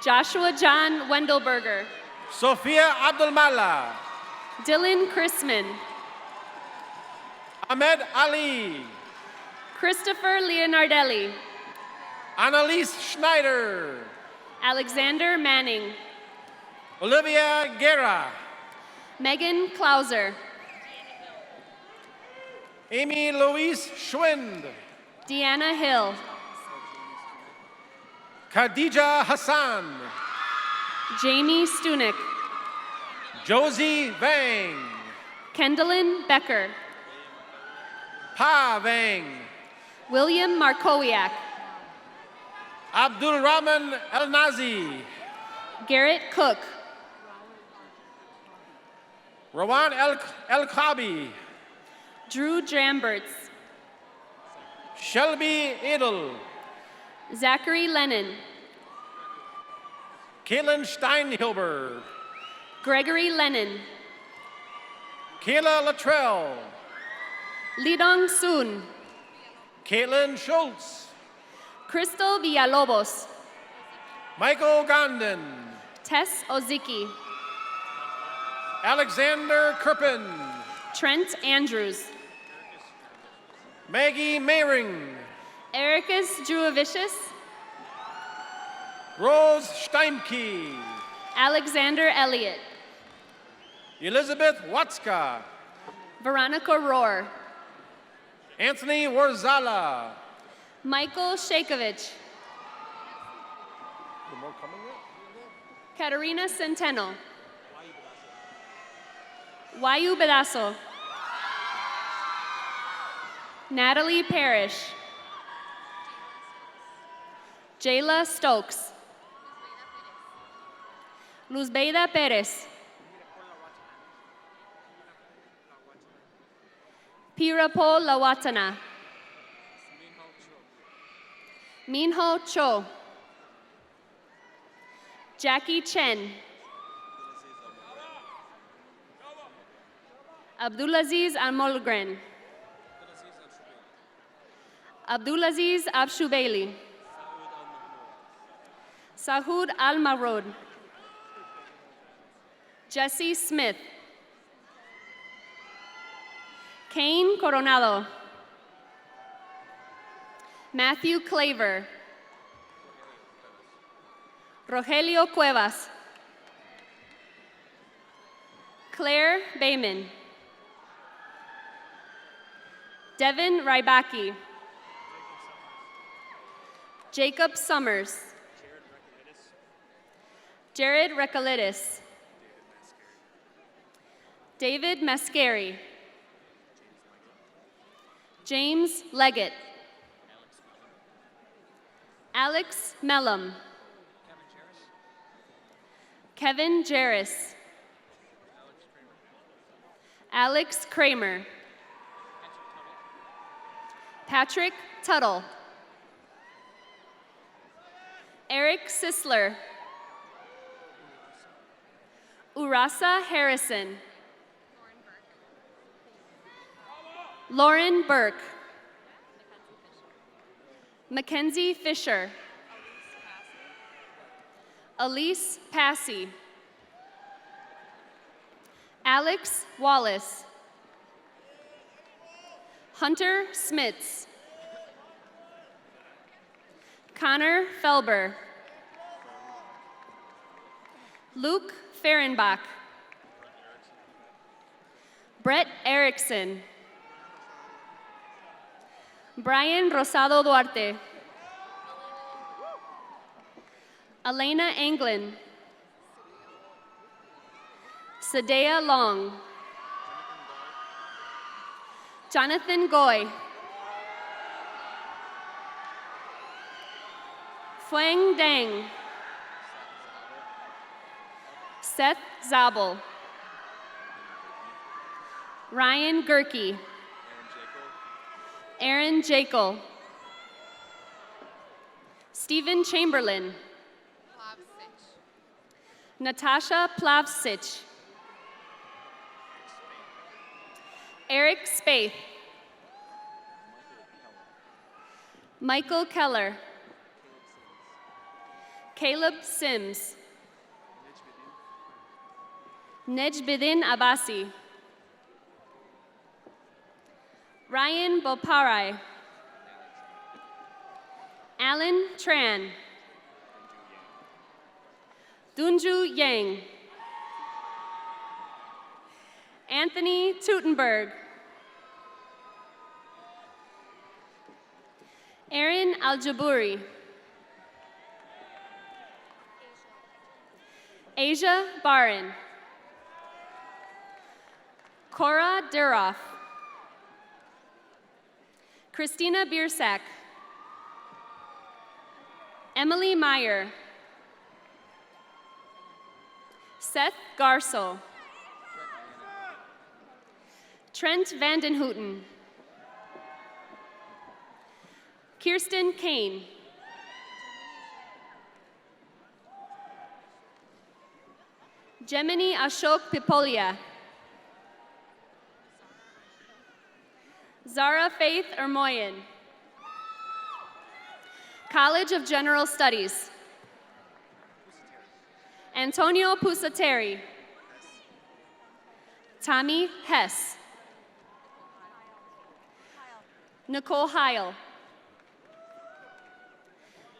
Joshua John Wendelberger. Sophia Abdulmala. Dylan Chrisman. Ahmed Ali. Christopher Leonardelli. Annalise Schneider. Alexander Manning. Olivia Guerra. Megan Klauser. Amy Louise Schwind. Deanna Hill. Khadija Hassan. Jamie Stunek. Josie Vang. Kendallin Becker. Pa Vang. William Markowiak. Abdul Rahman El Nazi. Garrett Cook. Rawan El Khabi. Drew Dramberts. Shelby Edel. Zachary Lennon. Caitlin Steinhilber. Gregory Lennon. Kayla Luttrell. Lidong Soon. Caitlin Schultz. Crystal Villalobos. Michael Gondon. Tess Oziki. Alexander Kirpin. Trent Andrews. Maggie Mayring. Ericus Druavicius. Rose Steinke. Alexander Elliott. Elizabeth Watska. Veronica Rohr. Anthony Warzala. Michael Shakovich. Katerina Centeno. Wayu Bedaso. Natalie Parrish. Jayla Stokes. Luzbeida Perez. Pirapo Lawatana. Minho Cho. Jackie Chen. Abdulaziz Almolgren. Abdulaziz Abshubaili. Sahud Al-Marod. Jesse Smith. Kane Coronado. Matthew Claver. Rogelio Cuevas. Claire Bayman. Devin Rybaki. Jacob Summers. Jared Recolidis. David Mascari. James Leggett. Alex Mellum. Kevin Jarris. Alex Kramer. Patrick Tuttle. Eric Sisler. Urasa Harrison. Lauren Burke. Mackenzie Fisher. Elise Passy. Alex Wallace. Hunter Smits. Connor Felber. Luke Fehrenbach. Brett Erickson. Brian Rosado Duarte. Elena Anglin. Sadea Long. Jonathan Goy. Fueng Deng. Seth Zabel. Ryan Gerke. Aaron Jekyll. Stephen Chamberlain. Natasha Plavsich. Eric Spaeth. Michael Keller. Caleb Sims. Nejbidin Abasi. Ryan Boparai. Alan Tran. Dunju Yang. Anthony Teutenberg. Aaron Aljaburi. Asia Barin. Cora Duroff. Christina Biersack. Emily Meyer. Seth Garso. Trent Vandenhouten. Kirsten Kane. Gemini Ashok Pipolia. Zara Faith Ermoyen. College of General Studies. Antonio Pusateri. Tommy Hess. Nicole Heil.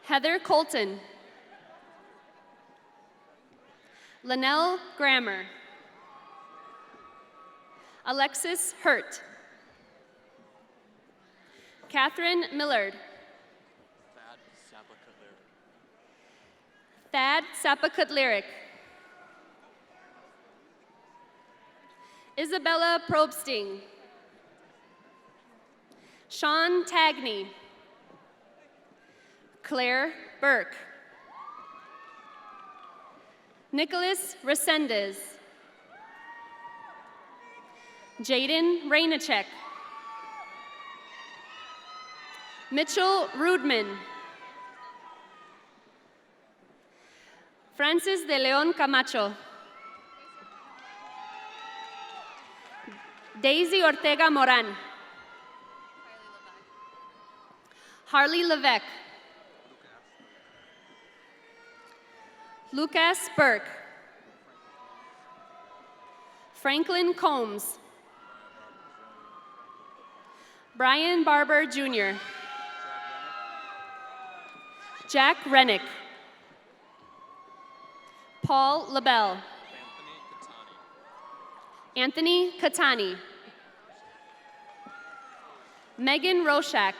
Heather Colton. Linnell Grammer. Alexis Hurt. Catherine Millard. Thad Sapakut-Lyric. Isabella Probsting. Sean Tagney. Claire Burke. Nicholas Resendez. Jaden Rainachek. Mitchell Rudman. Francis de Leon Camacho. Daisy Ortega Moran. Harley Levesque. Lucas Burke. Franklin Combs. Brian Barber Jr. Jack Rennick. Paul LaBelle. Anthony Catani. Megan Roshak.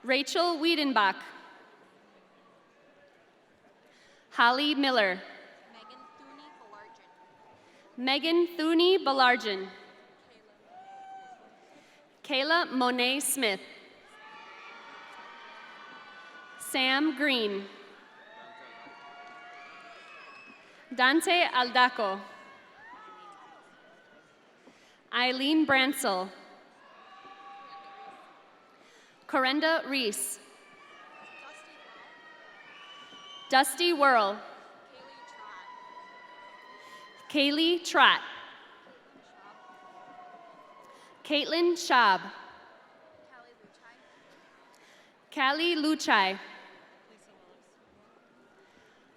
Rachel Wiedenbach. Holly Miller. Megan Thuney Balarjan. Kayla Monet Smith. Sam Green. Dante Aldaco. Eileen Bransell. Corenda Reese. Dusty Whirl. Kaylee Trott. Caitlin Schaub. Callie Luchai.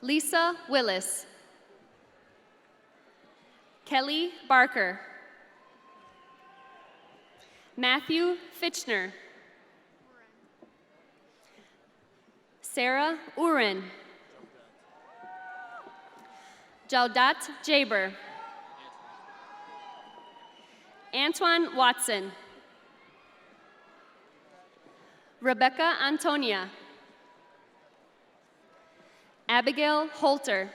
Lisa Willis. Kelly Barker. Matthew Fitchner. Sarah Uren. Jaldat Jaber. Antoine Watson. Rebecca Antonia. Abigail Holter.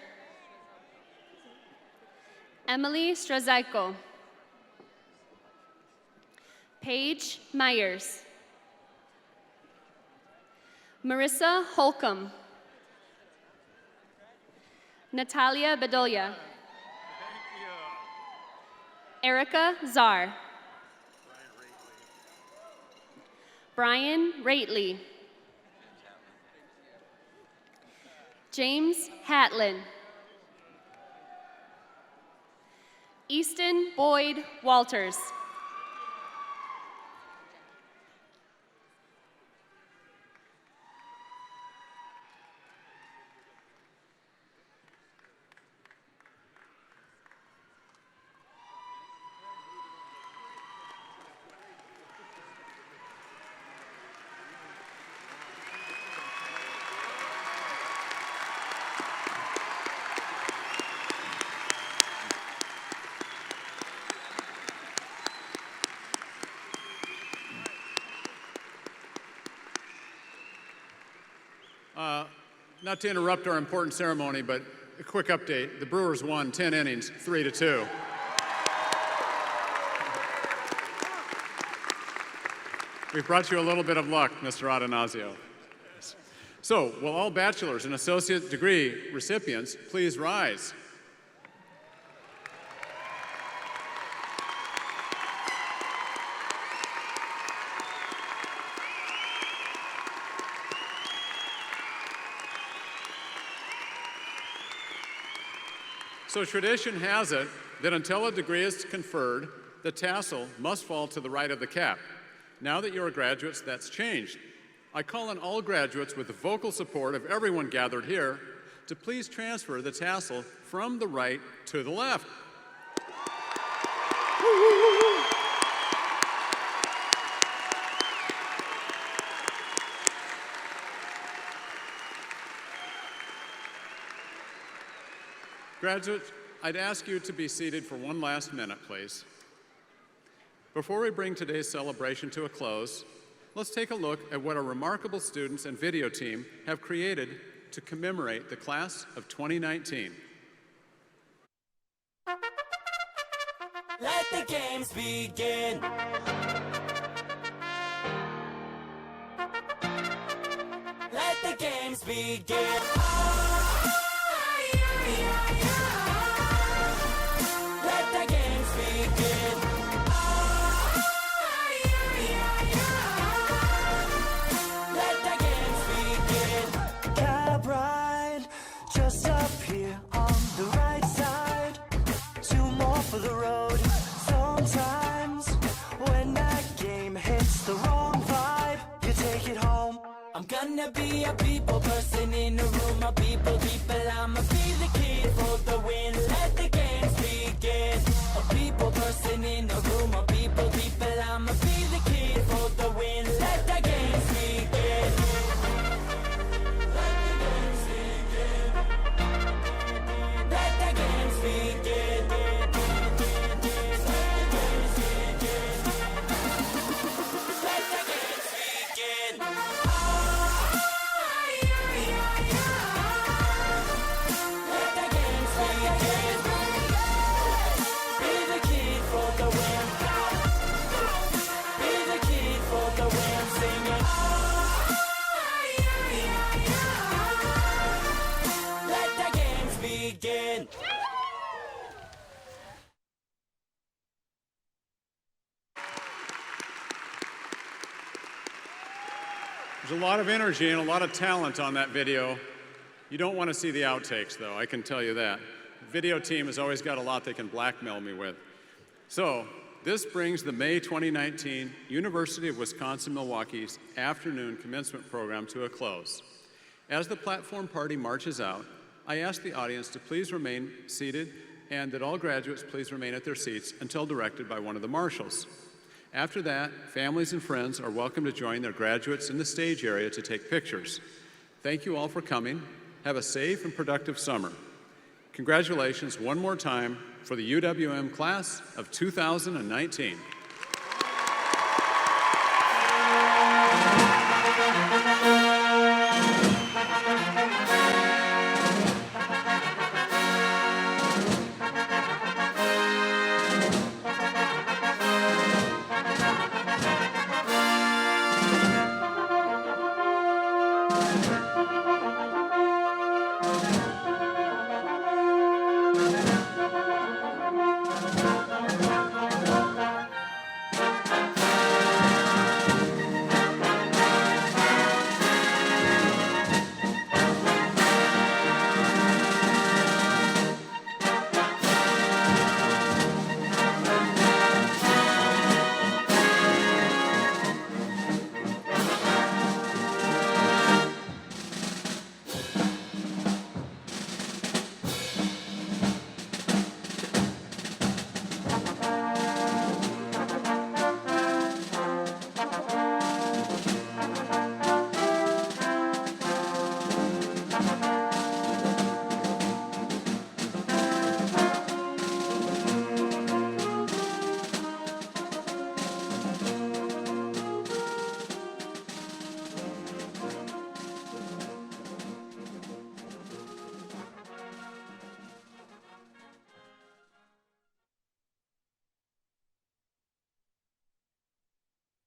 Emily Strazaiko. Paige Myers. Marissa Holcomb. Natalia Bedoya. Erica Czar. Brian Rately. James Hatlin. Easton Boyd Walters. Not to interrupt our important ceremony, but a quick update. The Brewers won 10 innings, 3-2. We've brought you a little bit of luck, Mr. Adanasio. So, will all bachelor's and associate degree recipients please rise? So tradition has it that until a degree is conferred, the tassel must fall to the right of the cap. Now that you're graduates, that's changed. I call on all graduates with the vocal support of everyone gathered here to please transfer the tassel from the right to the left. Graduates, I'd ask you to be seated for one last minute, please. Before we bring today's celebration to a close, let's take a look at what our remarkable students and video team have created to commemorate the class of 2019. Let the games begin. Let the games begin. Let the games begin. Let the games begin. Cab ride, just up here on the right side. 2 more for the road. Sometimes when that game hits the wrong vibe, you take it home. I'm gonna be a people person in the room, a people, I'ma be the kid for the win. Let the games begin. A people person in the room, a people, I'ma be the kid for the win. Let the games begin. Let the games begin. Let the games begin. Let the games begin. begin. There's a lot of energy and a lot of talent on that video. You don't want to see the outtakes, though, I can tell you that. The video team has always got a lot they can blackmail me with. So, this brings the May 2019 University of Wisconsin-Milwaukee's afternoon commencement program to a close. As the platform party marches out, I ask the audience to please remain seated and that all graduates please remain at their seats until directed by one of the marshals. After that, families and friends are welcome to join their graduates in the stage area to take pictures. Thank you all for coming. Have a safe and productive summer. Congratulations one more time for the UWM class of 2019.